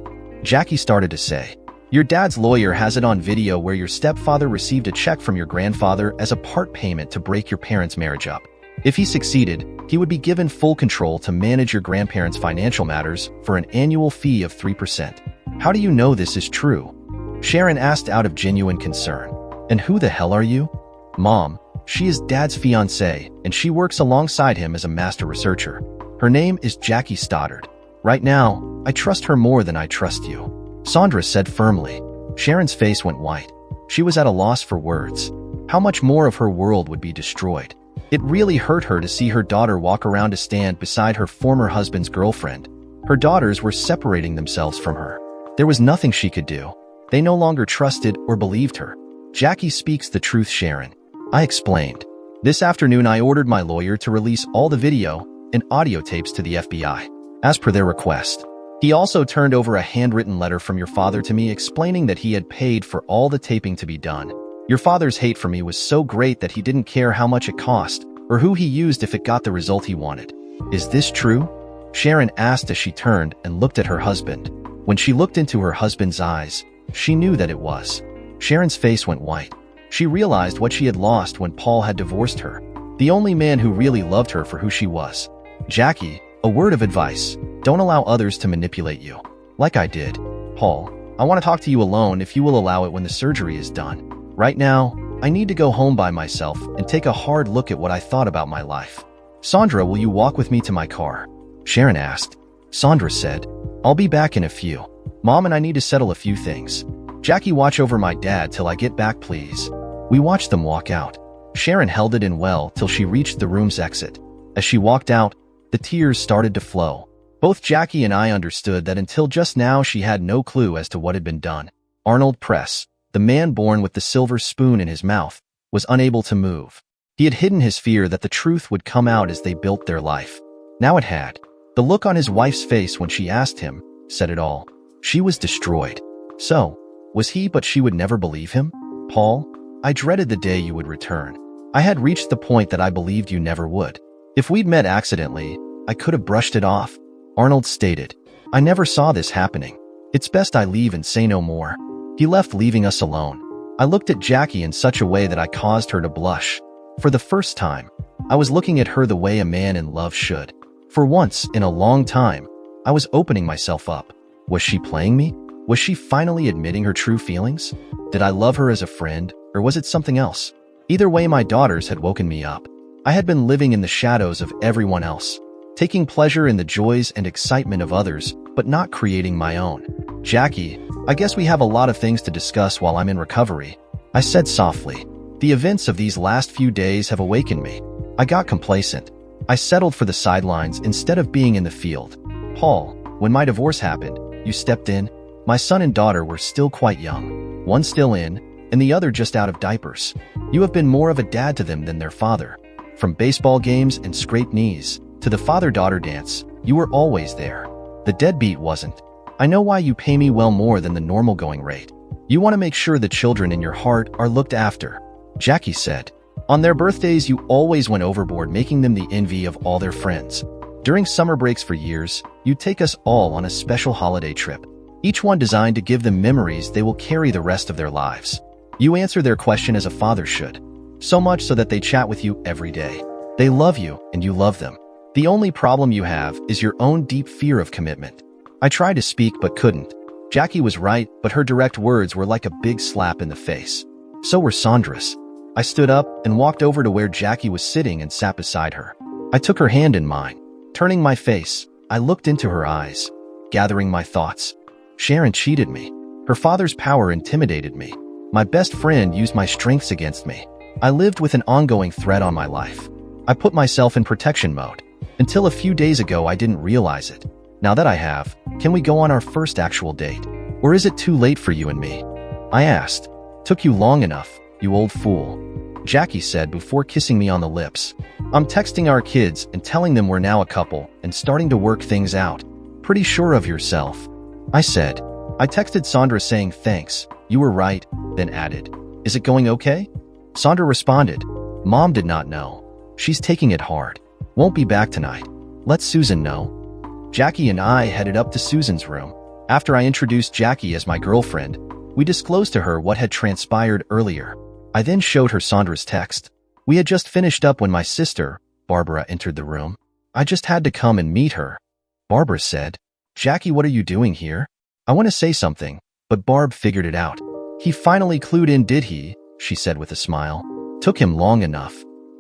Jackie started to say. Your dad's lawyer has it on video where your stepfather received a check from your grandfather as a part payment to break your parents' marriage up. If he succeeded, he would be given full control to manage your grandparents' financial matters for an annual fee of 3%. How do you know this is true? Sharon asked out of genuine concern. And who the hell are you? Mom, she is Dad's fiancée, and she works alongside him as a master researcher. Her name is Jackie Stoddard. Right now, I trust her more than I trust you, Sandra said firmly. Sharon's face went white. She was at a loss for words. How much more of her world would be destroyed? It really hurt her to see her daughter walk around to stand beside her former husband's girlfriend. Her daughters were separating themselves from her. There was nothing she could do. They no longer trusted or believed her. Jackie speaks the truth, Sharon. I explained. This afternoon I ordered my lawyer to release all the video and audio tapes to the FBI, as per their request. He also turned over a handwritten letter from your father to me explaining that he had paid for all the taping to be done. Your father's hate for me was so great that he didn't care how much it cost or who he used if it got the result he wanted. Is this true? Sharon asked as she turned and looked at her husband. When she looked into her husband's eyes, she knew that it was. Sharon's face went white. She realized what she had lost when Paul had divorced her. The only man who really loved her for who she was. Jackie, a word of advice. Don't allow others to manipulate you. Like I did. Paul, I want to talk to you alone if you will allow it when the surgery is done. Right now, I need to go home by myself and take a hard look at what I thought about my life. Sandra, will you walk with me to my car? Sharon asked. Sandra said, I'll be back in a few. Mom and I need to settle a few things. Jackie, watch over my dad till I get back, please. We watched them walk out. Sharon held it in well till she reached the room's exit. As she walked out, the tears started to flow. Both Jackie and I understood that until just now she had no clue as to what had been done. Arnold Press, the man born with the silver spoon in his mouth, was unable to move. He had hidden his fear that the truth would come out as they built their life. Now it had. The look on his wife's face when she asked him said it all. She was destroyed. So, was he, but she would never believe him? Paul, I dreaded the day you would return. I had reached the point that I believed you never would. If we'd met accidentally, I could have brushed it off. Arnold stated, I never saw this happening. It's best I leave and say no more. He left, leaving us alone. I looked at Jackie in such a way that I caused her to blush. For the first time, I was looking at her the way a man in love should. For once in a long time, I was opening myself up. Was she playing me? Was she finally admitting her true feelings? Did I love her as a friend, or was it something else? Either way, my daughters had woken me up. I had been living in the shadows of everyone else, taking pleasure in the joys and excitement of others, but not creating my own. Jackie, I guess we have a lot of things to discuss while I'm in recovery, I said softly. The events of these last few days have awakened me. I got complacent. I settled for the sidelines instead of being in the field. Paul, when my divorce happened, you stepped in. My son and daughter were still quite young. One still in, and the other just out of diapers. You have been more of a dad to them than their father. From baseball games and scraped knees, to the father-daughter dance, you were always there. The deadbeat wasn't. I know why you pay me well more than the normal going rate. You want to make sure the children in your heart are looked after. Jackie said. On their birthdays, you always went overboard, making them the envy of all their friends. During summer breaks for years, you'd take us all on a special holiday trip, each one designed to give them memories they will carry the rest of their lives. You answer their question as a father should, so much so that they chat with you every day. They love you, and you love them. The only problem you have is your own deep fear of commitment. I tried to speak but couldn't. Jackie was right, but her direct words were like a big slap in the face. So were Sandra's. I stood up and walked over to where Jackie was sitting and sat beside her. I took her hand in mine. Turning my face, I looked into her eyes, gathering my thoughts. Sharon cheated me. Her father's power intimidated me. My best friend used my strengths against me. I lived with an ongoing threat on my life. I put myself in protection mode. Until a few days ago, I didn't realize it. Now that I have, can we go on our first actual date? Or is it too late for you and me? I asked. Took you long enough, you old fool. Jackie said before kissing me on the lips. I'm texting our kids and telling them we're now a couple and starting to work things out. Pretty sure of yourself? I said. I texted Sandra saying thanks, you were right, then added, is it going okay? Sandra responded, Mom did not know. She's taking it hard. Won't be back tonight. Let Susan know. Jackie and I headed up to Susan's room. After I introduced Jackie as my girlfriend, we disclosed to her what had transpired earlier. I then showed her Sandra's text. We had just finished up when my sister, Barbara, entered the room. I just had to come and meet her. Barbara said, Jackie, what are you doing here? I want to say something, but Barb figured it out. He finally clued in, did he? She said with a smile. Took him long enough.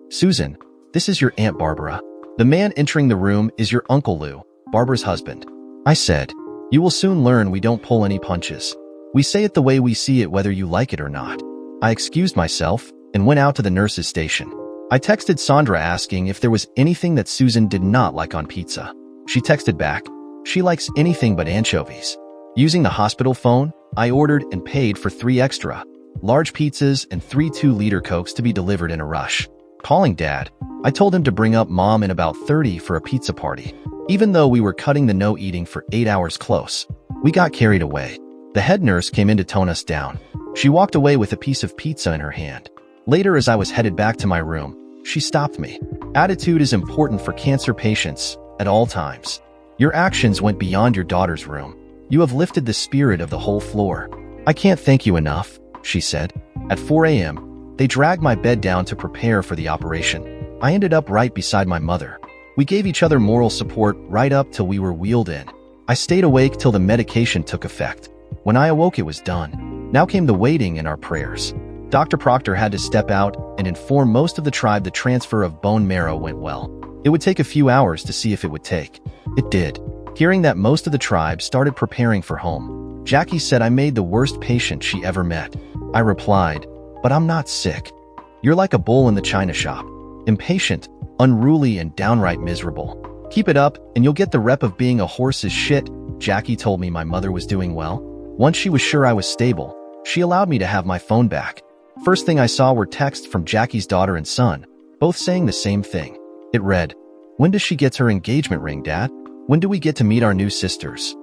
Susan, this is your Aunt Barbara. The man entering the room is your Uncle Lou, Barbara's husband. I said, you will soon learn we don't pull any punches. We say it the way we see it, whether you like it or not. I excused myself and went out to the nurse's station. I texted Sandra asking if there was anything that Susan did not like on pizza. She texted back, she likes anything but anchovies. Using the hospital phone, I ordered and paid for 3 extra large pizzas and 3 2-liter Cokes to be delivered in a rush. Calling Dad, I told him to bring up Mom in about 30 for a pizza party. Even though we were cutting the no eating for 8 hours close, we got carried away. The head nurse came in to tone us down. She walked away with a piece of pizza in her hand. Later, as I was headed back to my room, she stopped me. Attitude is important for cancer patients at all times. Your actions went beyond your daughter's room. You have lifted the spirit of the whole floor. I can't thank you enough, she said. At 4 a.m., they dragged my bed down to prepare for the operation. I ended up right beside my mother. We gave each other moral support right up till we were wheeled in. I stayed awake till the medication took effect. When I awoke, it was done. Now came the waiting and our prayers. Dr. Proctor had to step out and inform most of the tribe the transfer of bone marrow went well. It would take a few hours to see if it would take. It did. Hearing that most of the tribe started preparing for home, Jackie said I made the worst patient she ever met. I replied, "But I'm not sick. You're like a bull in the china shop. Impatient, unruly, and downright miserable. Keep it up, and you'll get the rep of being a horse's shit." Jackie told me my mother was doing well. Once she was sure I was stable, she allowed me to have my phone back. First thing I saw were texts from Jackie's daughter and son, both saying the same thing. It read, "When does she get her engagement ring, Dad? When do we get to meet our new sisters?"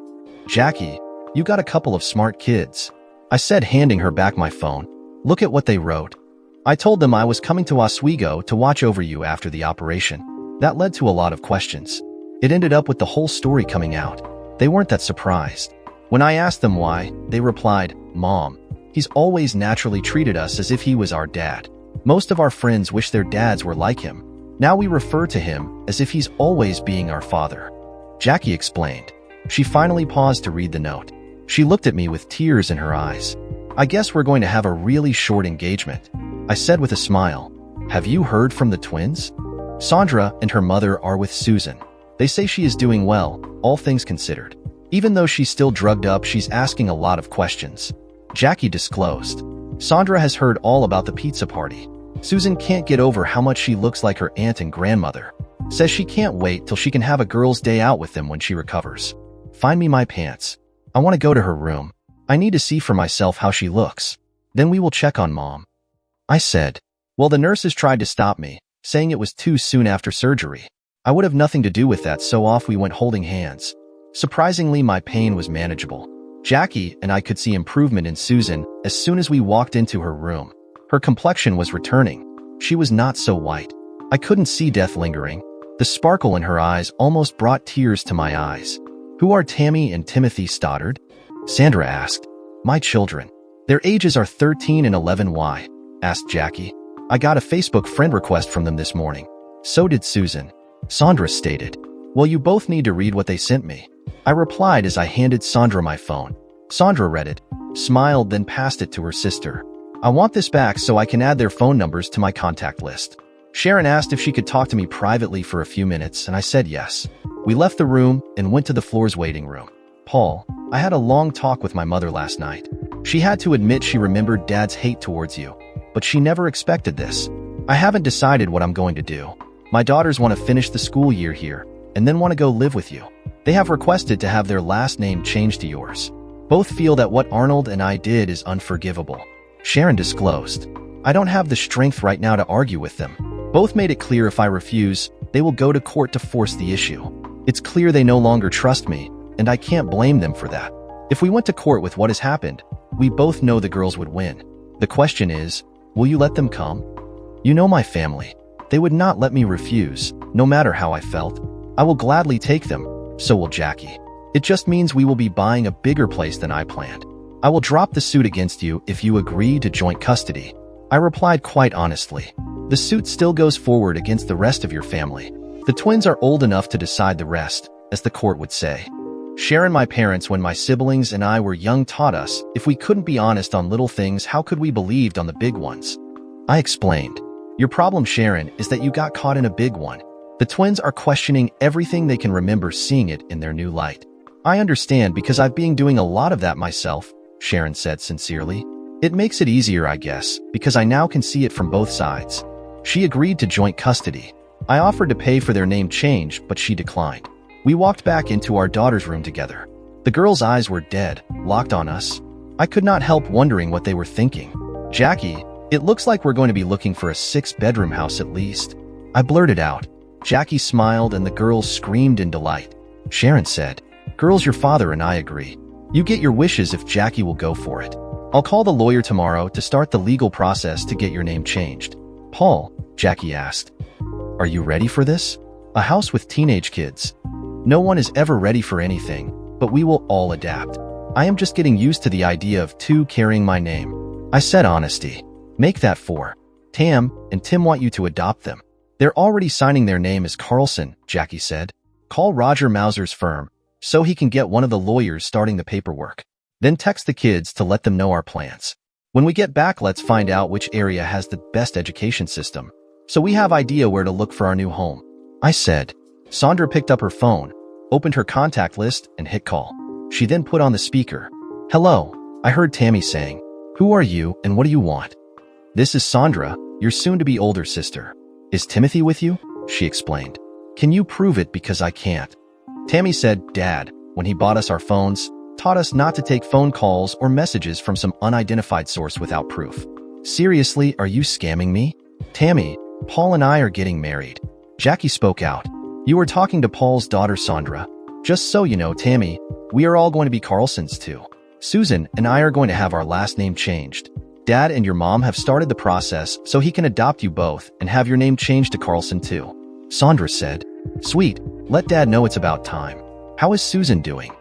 "Jackie, you got a couple of smart kids," I said, handing her back my phone. "Look at what they wrote. I told them I was coming to Oswego to watch over you after the operation." That led to a lot of questions. It ended up with the whole story coming out. They weren't that surprised. When I asked them why, they replied, "Mom, he's always naturally treated us as if he was our dad. Most of our friends wish their dads were like him. Now we refer to him as if he's always being our father," Jackie explained. She finally paused to read the note. She looked at me with tears in her eyes. "I guess we're going to have a really short engagement," I said with a smile. "Have you heard from the twins?" "Sandra and her mother are with Susan. They say she is doing well, all things considered. Even though she's still drugged up, she's asking a lot of questions," Jackie disclosed. "Sandra has heard all about the pizza party. Susan can't get over how much she looks like her aunt and grandmother. Says she can't wait till she can have a girl's day out with them when she recovers. Find me my pants. I want to go to her room. I need to see for myself how she looks. Then we will check on Mom," I said. Well, the nurses tried to stop me, saying it was too soon after surgery. I would have nothing to do with that, so off we went holding hands. Surprisingly, my pain was manageable. Jackie and I could see improvement in Susan as soon as we walked into her room. Her complexion was returning. She was not so white. I couldn't see death lingering. The sparkle in her eyes almost brought tears to my eyes. "Who are Tammy and Timothy Stoddard?" Sandra asked. "My children. Their ages are 13 and 11. Why?" asked Jackie. "I got a Facebook friend request from them this morning." "So did Susan," Sandra stated. "Well, you both need to read what they sent me," I replied as I handed Sandra my phone. Sandra read it, smiled, then passed it to her sister. "I want this back so I can add their phone numbers to my contact list." Sharon asked if she could talk to me privately for a few minutes, and I said yes. We left the room and went to the floor's waiting room. "Paul, I had a long talk with my mother last night. She had to admit she remembered Dad's hate towards you, but she never expected this. I haven't decided what I'm going to do. My daughters want to finish the school year here and then want to go live with you. They have requested to have their last name changed to yours. Both feel that what Arnold and I did is unforgivable," Sharon disclosed. "I don't have the strength right now to argue with them. Both made it clear if I refuse, they will go to court to force the issue. It's clear they no longer trust me, and I can't blame them for that. If we went to court with what has happened, we both know the girls would win. The question is, will you let them come? You know my family. They would not let me refuse, no matter how I felt. I will gladly take them, so will Jackie. It just means we will be buying a bigger place than I planned. I will drop the suit against you if you agree to joint custody," I replied quite honestly. "The suit still goes forward against the rest of your family. The twins are old enough to decide the rest, as the court would say. Sharon, my parents, when my siblings and I were young, taught us if we couldn't be honest on little things, how could we believe on the big ones?" I explained. "Your problem, Sharon, is that you got caught in a big one. The twins are questioning everything they can remember, seeing it in their new light." "I understand because I've been doing a lot of that myself," Sharon said sincerely. "It makes it easier, I guess, because I now can see it from both sides." She agreed to joint custody. I offered to pay for their name change, but she declined. We walked back into our daughter's room together. The girls' eyes were dead, locked on us. I could not help wondering what they were thinking. "Jackie, it looks like we're going to be looking for a 6-bedroom house at least," I blurted out. Jackie smiled and the girls screamed in delight. Sharon said, "Girls, your father and I agree. You get your wishes if Jackie will go for it. I'll call the lawyer tomorrow to start the legal process to get your name changed." "Paul," Jackie asked, Are you ready for this? A house with teenage kids. No one is ever ready for anything, but we will all adapt. I am just getting used to the idea of two carrying my name. I said honesty. Make that 4. Tam and Tim want you to adopt them. They're already signing their name as Carlson, Jackie said. Call Roger Mauser's firm, so he can get one of the lawyers starting the paperwork. Then text the kids to let them know our plans. When we get back, let's find out which area has the best education system, so we have idea where to look for our new home. I said. Sandra picked up her phone, opened her contact list, and hit call. She then put on the speaker. Hello, I heard Tammy saying. Who are you and what do you want? This is Sandra, your soon-to-be older sister. Is Timothy with you? She explained. Can you prove it because I can't? Tammy said, Dad, when he bought us our phones, taught us not to take phone calls or messages from some unidentified source without proof. Seriously, are you scamming me? Tammy, Paul and I are getting married. Jackie spoke out. You were talking to Paul's daughter, Sandra. Just so you know, Tammy, we are all going to be Carlsons too. Susan and I are going to have our last name changed. Dad and your mom have started the process so he can adopt you both and have your name changed to Carlson too. Sandra said, Sweet, let Dad know it's about time. How is Susan doing?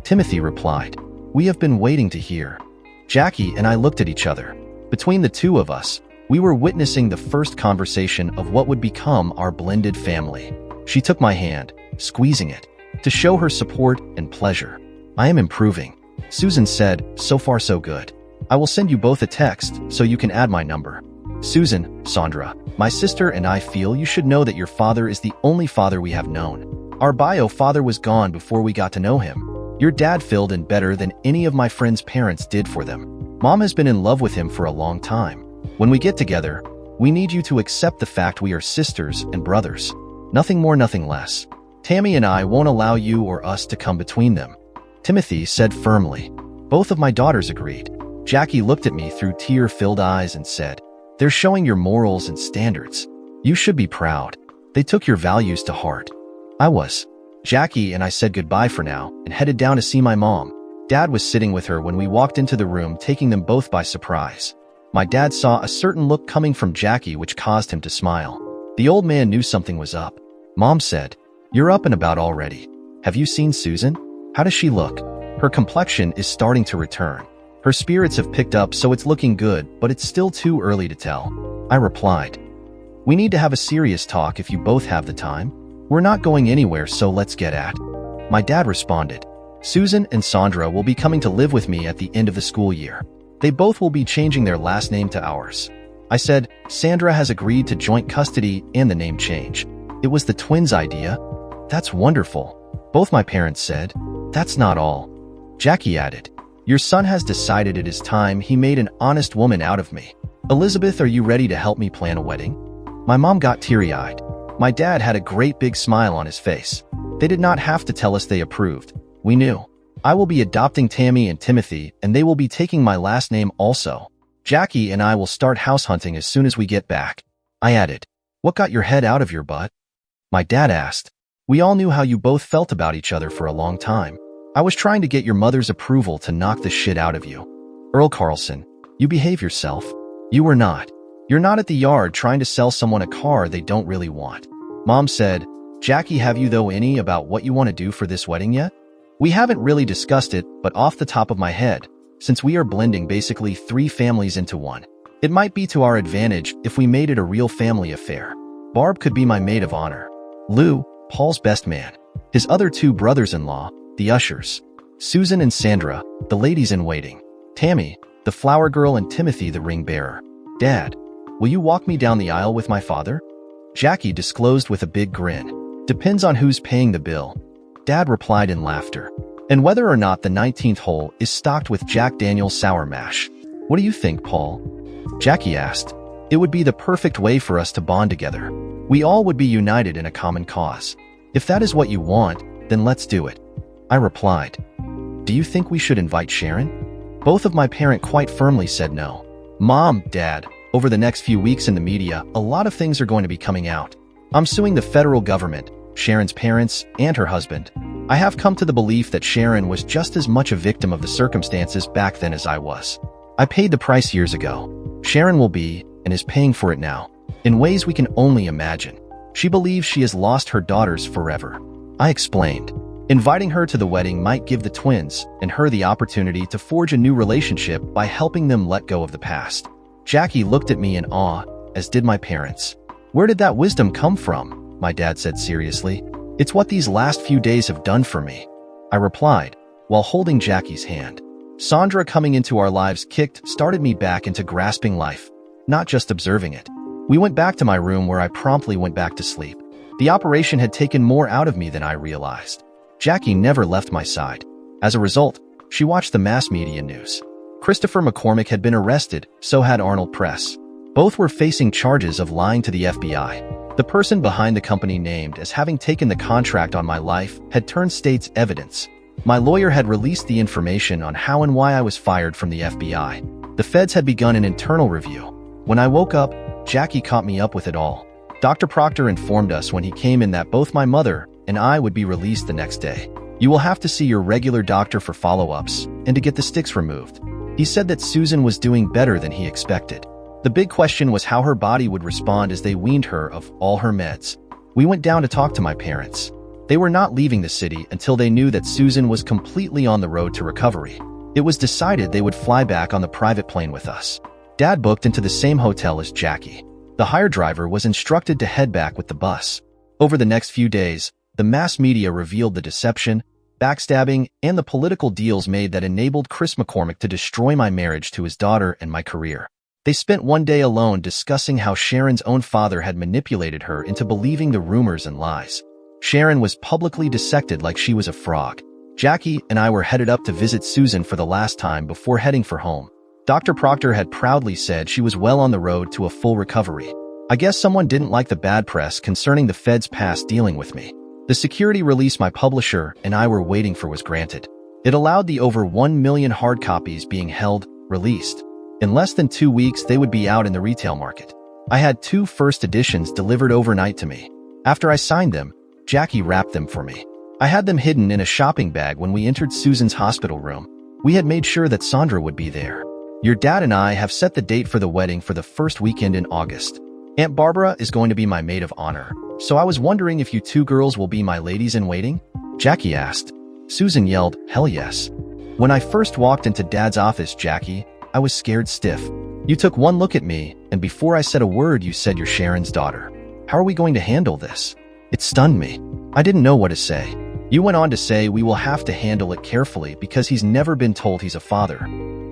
Timothy replied, We have been waiting to hear. Jackie and I looked at each other. Between the two of us, we were witnessing the first conversation of what would become our blended family. She took my hand, squeezing it, to show her support and pleasure. I am improving. Susan said, So far so good. I will send you both a text so you can add my number. Susan, Sandra, my sister and I feel you should know that your father is the only father we have known. Our bio father was gone before we got to know him. Your dad filled in better than any of my friends' parents did for them. Mom has been in love with him for a long time. When we get together, we need you to accept the fact we are sisters and brothers. Nothing more, nothing less. Tammy and I won't allow you or us to come between them. Timothy said firmly. Both of my daughters agreed. Jackie looked at me through tear-filled eyes and said, They're showing your morals and standards. You should be proud. They took your values to heart. I was. Jackie and I said goodbye for now and headed down to see my mom. Dad was sitting with her when we walked into the room, taking them both by surprise. My dad saw a certain look coming from Jackie which caused him to smile. The old man knew something was up. Mom said, You're up and about already. Have you seen Susan? How does she look? Her complexion is starting to return. Her spirits have picked up, so it's looking good, but it's still too early to tell. I replied. We need to have a serious talk if you both have the time. We're not going anywhere, so let's get at. My dad responded. Susan and Sandra will be coming to live with me at the end of the school year. They both will be changing their last name to ours. I said, Sandra has agreed to joint custody and the name change. It was the twins' idea. That's wonderful. Both my parents said. That's not all. Jackie added, Your son has decided it is time he made an honest woman out of me. Elizabeth, are you ready to help me plan a wedding? My mom got teary-eyed. My dad had a great big smile on his face. They did not have to tell us they approved. We knew. I will be adopting Tammy and Timothy, and they will be taking my last name also. Jackie and I will start house hunting as soon as we get back. I added, What got your head out of your butt? My dad asked. We all knew how you both felt about each other for a long time. I was trying to get your mother's approval to knock the shit out of you. Earl Carlson, you behave yourself. You were not. You're not at the yard trying to sell someone a car they don't really want. Mom said, Jackie, have you though any about what you want to do for this wedding yet? We haven't really discussed it, but off the top of my head, since we are blending basically 3 families into one, it might be to our advantage if we made it a real family affair. Barb could be my maid of honor. Lou, Paul's best man. His other 2 brothers-in-law, the ushers. Susan and Sandra, the ladies-in-waiting. Tammy, the flower girl, and Timothy, the ring bearer. Dad, will you walk me down the aisle with my father? Jackie disclosed with a big grin. Depends on who's paying the bill. Dad replied in laughter. And whether or not the 19th hole is stocked with Jack Daniel's sour mash. What do you think, Paul? Jackie asked. It would be the perfect way for us to bond together. We all would be united in a common cause. If that is what you want, then let's do it. I replied. Do you think we should invite Sharon? Both of my parents quite firmly said no. Mom, Dad, over the next few weeks in the media, a lot of things are going to be coming out. I'm suing the federal government, Sharon's parents, and her husband. I have come to the belief that Sharon was just as much a victim of the circumstances back then as I was. I paid the price years ago. Sharon will be, and is paying for it now, in ways we can only imagine. She believes she has lost her daughters forever. I explained. Inviting her to the wedding might give the twins and her the opportunity to forge a new relationship by helping them let go of the past. Jackie looked at me in awe, as did my parents. Where did that wisdom come from? My dad said seriously. It's what these last few days have done for me, I replied, while holding Jackie's hand. Sandra coming into our lives started me back into grasping life, not just observing it. We went back to my room where I promptly went back to sleep. The operation had taken more out of me than I realized. Jackie never left my side. As a result, she watched the mass media news. Christopher McCormick had been arrested, so had Arnold Press. Both were facing charges of lying to the FBI. The person behind the company named as having taken the contract on my life had turned state's evidence. My lawyer had released the information on how and why I was fired from the FBI. The feds had begun an internal review. When I woke up, Jackie caught me up with it all. Dr. Proctor informed us when he came in that both my mother and I would be released the next day. You will have to see your regular doctor for follow-ups and to get the sticks removed. He said that Susan was doing better than he expected. The big question was how her body would respond as they weaned her of all her meds. We went down to talk to my parents. They were not leaving the city until they knew that Susan was completely on the road to recovery. It was decided they would fly back on the private plane with us. Dad booked into the same hotel as Jackie. The hire driver was instructed to head back with the bus. Over the next few days, the mass media revealed the deception, backstabbing, and the political deals made that enabled Chris McCormick to destroy my marriage to his daughter and my career. They spent one day alone discussing how Sharon's own father had manipulated her into believing the rumors and lies. Sharon was publicly dissected like she was a frog. Jackie and I were headed up to visit Susan for the last time before heading for home. Dr. Proctor had proudly said she was well on the road to a full recovery. I guess someone didn't like the bad press concerning the feds' past dealing with me. The security release my publisher and I were waiting for was granted. It allowed the over 1 million hard copies being held, released. In less than 2 weeks, they would be out in the retail market. I had 2 first editions delivered overnight to me. After I signed them, Jackie wrapped them for me. I had them hidden in a shopping bag when we entered Susan's hospital room. We had made sure that Sandra would be there. Your dad and I have set the date for the wedding for the first weekend in August. Aunt Barbara is going to be my maid of honor, so I was wondering if you 2 girls will be my ladies-in-waiting? Jackie asked. Susan yelled, "Hell yes." When I first walked into Dad's office, Jackie, I was scared stiff. You took one look at me, and before I said a word, you said you're Sharon's daughter. How are we going to handle this? It stunned me. I didn't know what to say. You went on to say we will have to handle it carefully because he's never been told he's a father.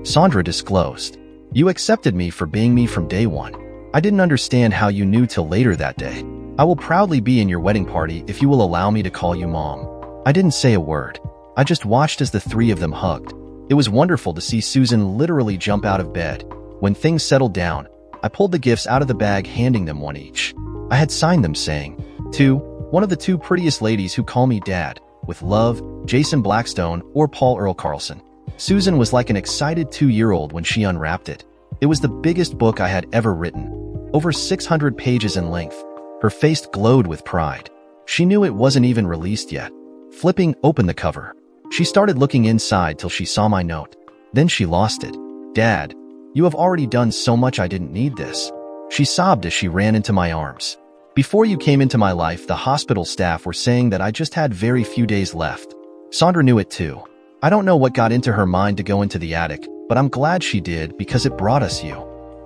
Sandra disclosed. You accepted me for being me from day one. I didn't understand how you knew till later that day. I will proudly be in your wedding party if you will allow me to call you Mom. I didn't say a word. I just watched as the 3 of them hugged. It was wonderful to see Susan literally jump out of bed. When things settled down, I pulled the gifts out of the bag, handing them one each. I had signed them saying, "To one of the 2 prettiest ladies who call me Dad, with love, Jason Blackstone or Paul Earl Carlson." Susan was like an excited 2-year-old when she unwrapped it. It was the biggest book I had ever written, over 600 pages in length. Her face glowed with pride. She knew it wasn't even released yet. Flipping open the cover, she started looking inside till she saw my note. Then she lost it. "Dad, you have already done so much, I didn't need this." She sobbed as she ran into my arms. "Before you came into my life, the hospital staff were saying that I just had very few days left." Sandra knew it too. I don't know what got into her mind to go into the attic, but I'm glad she did because it brought us you.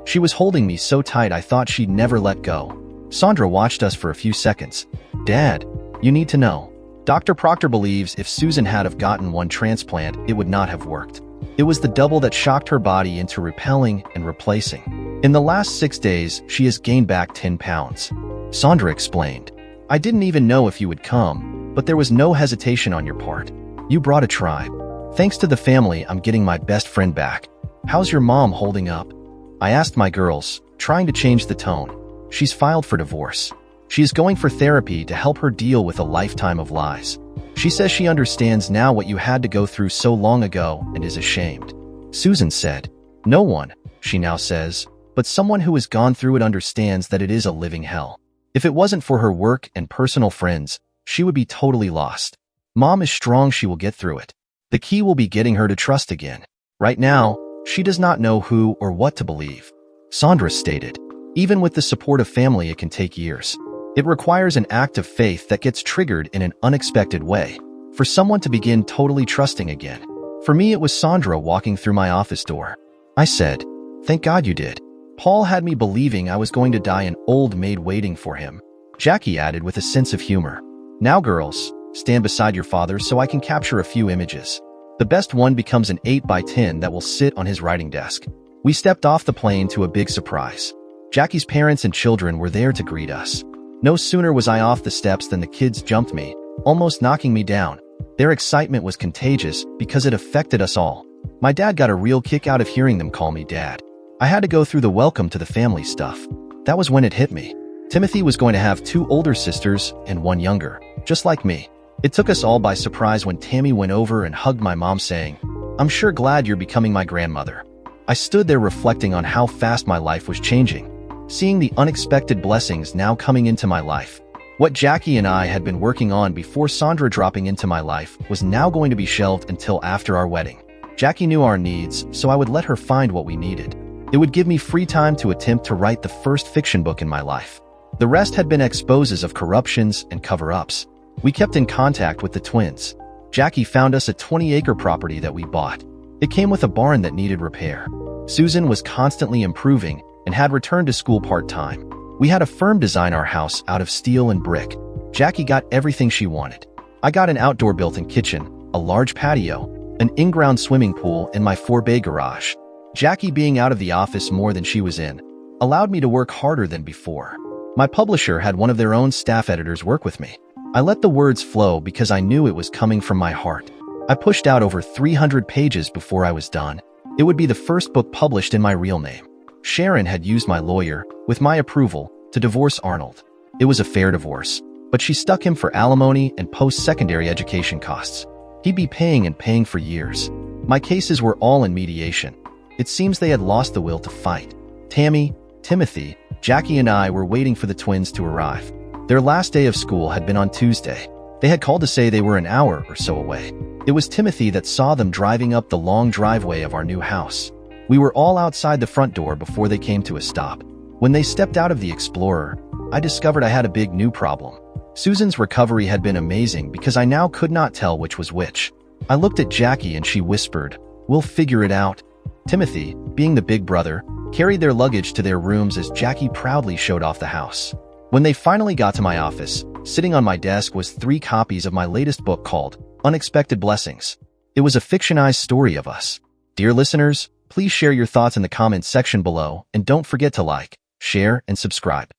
She was holding me so tight I thought she'd never let go. Sandra watched us for a few seconds. "Dad, you need to know. Dr. Proctor believes if Susan had have gotten one transplant, it would not have worked. It was the double that shocked her body into repelling and replacing. In the last 6 days, she has gained back 10 pounds. Sandra explained. "I didn't even know if you would come, but there was no hesitation on your part. You brought a tribe. Thanks to the family, I'm getting my best friend back. How's your mom holding up?" I asked my girls, trying to change the tone. "She's filed for divorce. She is going for therapy to help her deal with a lifetime of lies. She says she understands now what you had to go through so long ago and is ashamed." Susan said, "No one," she now says, "but someone who has gone through it understands that it is a living hell. If it wasn't for her work and personal friends, she would be totally lost. Mom is strong, she will get through it. The key will be getting her to trust again. Right now, she does not know who or what to believe." Sandra stated, "Even with the support of family, it can take years. It requires an act of faith that gets triggered in an unexpected way, for someone to begin totally trusting again. For me, it was Sandra walking through my office door. I said, "Thank God you did." Paul had me believing I was going to die an old maid waiting for him. Jackie added with a sense of humor, "Now girls, stand beside your father so I can capture a few images." The best one becomes an 8x10 that will sit on his writing desk. We stepped off the plane to a big surprise. Jackie's parents and children were there to greet us. No sooner was I off the steps than the kids jumped me, almost knocking me down. Their excitement was contagious because it affected us all. My dad got a real kick out of hearing them call me Dad. I had to go through the welcome to the family stuff. That was when it hit me. Timothy was going to have 2 older sisters and 1 younger, just like me. It took us all by surprise when Tammy went over and hugged my mom saying, "I'm sure glad you're becoming my grandmother." I stood there reflecting on how fast my life was changing, seeing the unexpected blessings now coming into my life. What Jackie and I had been working on before Sandra dropping into my life was now going to be shelved until after our wedding. Jackie knew our needs, so I would let her find what we needed. It would give me free time to attempt to write the first fiction book in my life. The rest had been exposes of corruptions and cover-ups. We kept in contact with the twins. Jackie found us a 20-acre property that we bought. It came with a barn that needed repair. Susan was constantly improving and had returned to school part-time. We had a firm design our house out of steel and brick. Jackie got everything she wanted. I got an outdoor built-in kitchen, a large patio, an in-ground swimming pool, and my 4-bay garage. Jackie, being out of the office more than she was in, allowed me to work harder than before. My publisher had one of their own staff editors work with me. I let the words flow because I knew it was coming from my heart. I pushed out over 300 pages before I was done. It would be the first book published in my real name. Sharon had used my lawyer, with my approval, to divorce Arnold. It was a fair divorce, but she stuck him for alimony and post-secondary education costs. He'd be paying and paying for years. My cases were all in mediation. It seems they had lost the will to fight. Tammy, Timothy, Jackie and I were waiting for the twins to arrive. Their last day of school had been on Tuesday. They had called to say they were an hour or so away. It was Timothy that saw them driving up the long driveway of our new house. We were all outside the front door before they came to a stop. When they stepped out of the Explorer, I discovered I had a big new problem. Susan's recovery had been amazing because I now could not tell which was which. I looked at Jackie and she whispered, "We'll figure it out." Timothy, being the big brother, carried their luggage to their rooms as Jackie proudly showed off the house. When they finally got to my office, sitting on my desk was 3 copies of my latest book called Unexpected Blessings. It was a fictionized story of us. Dear listeners, please share your thoughts in the comments section below and don't forget to like, share, and subscribe.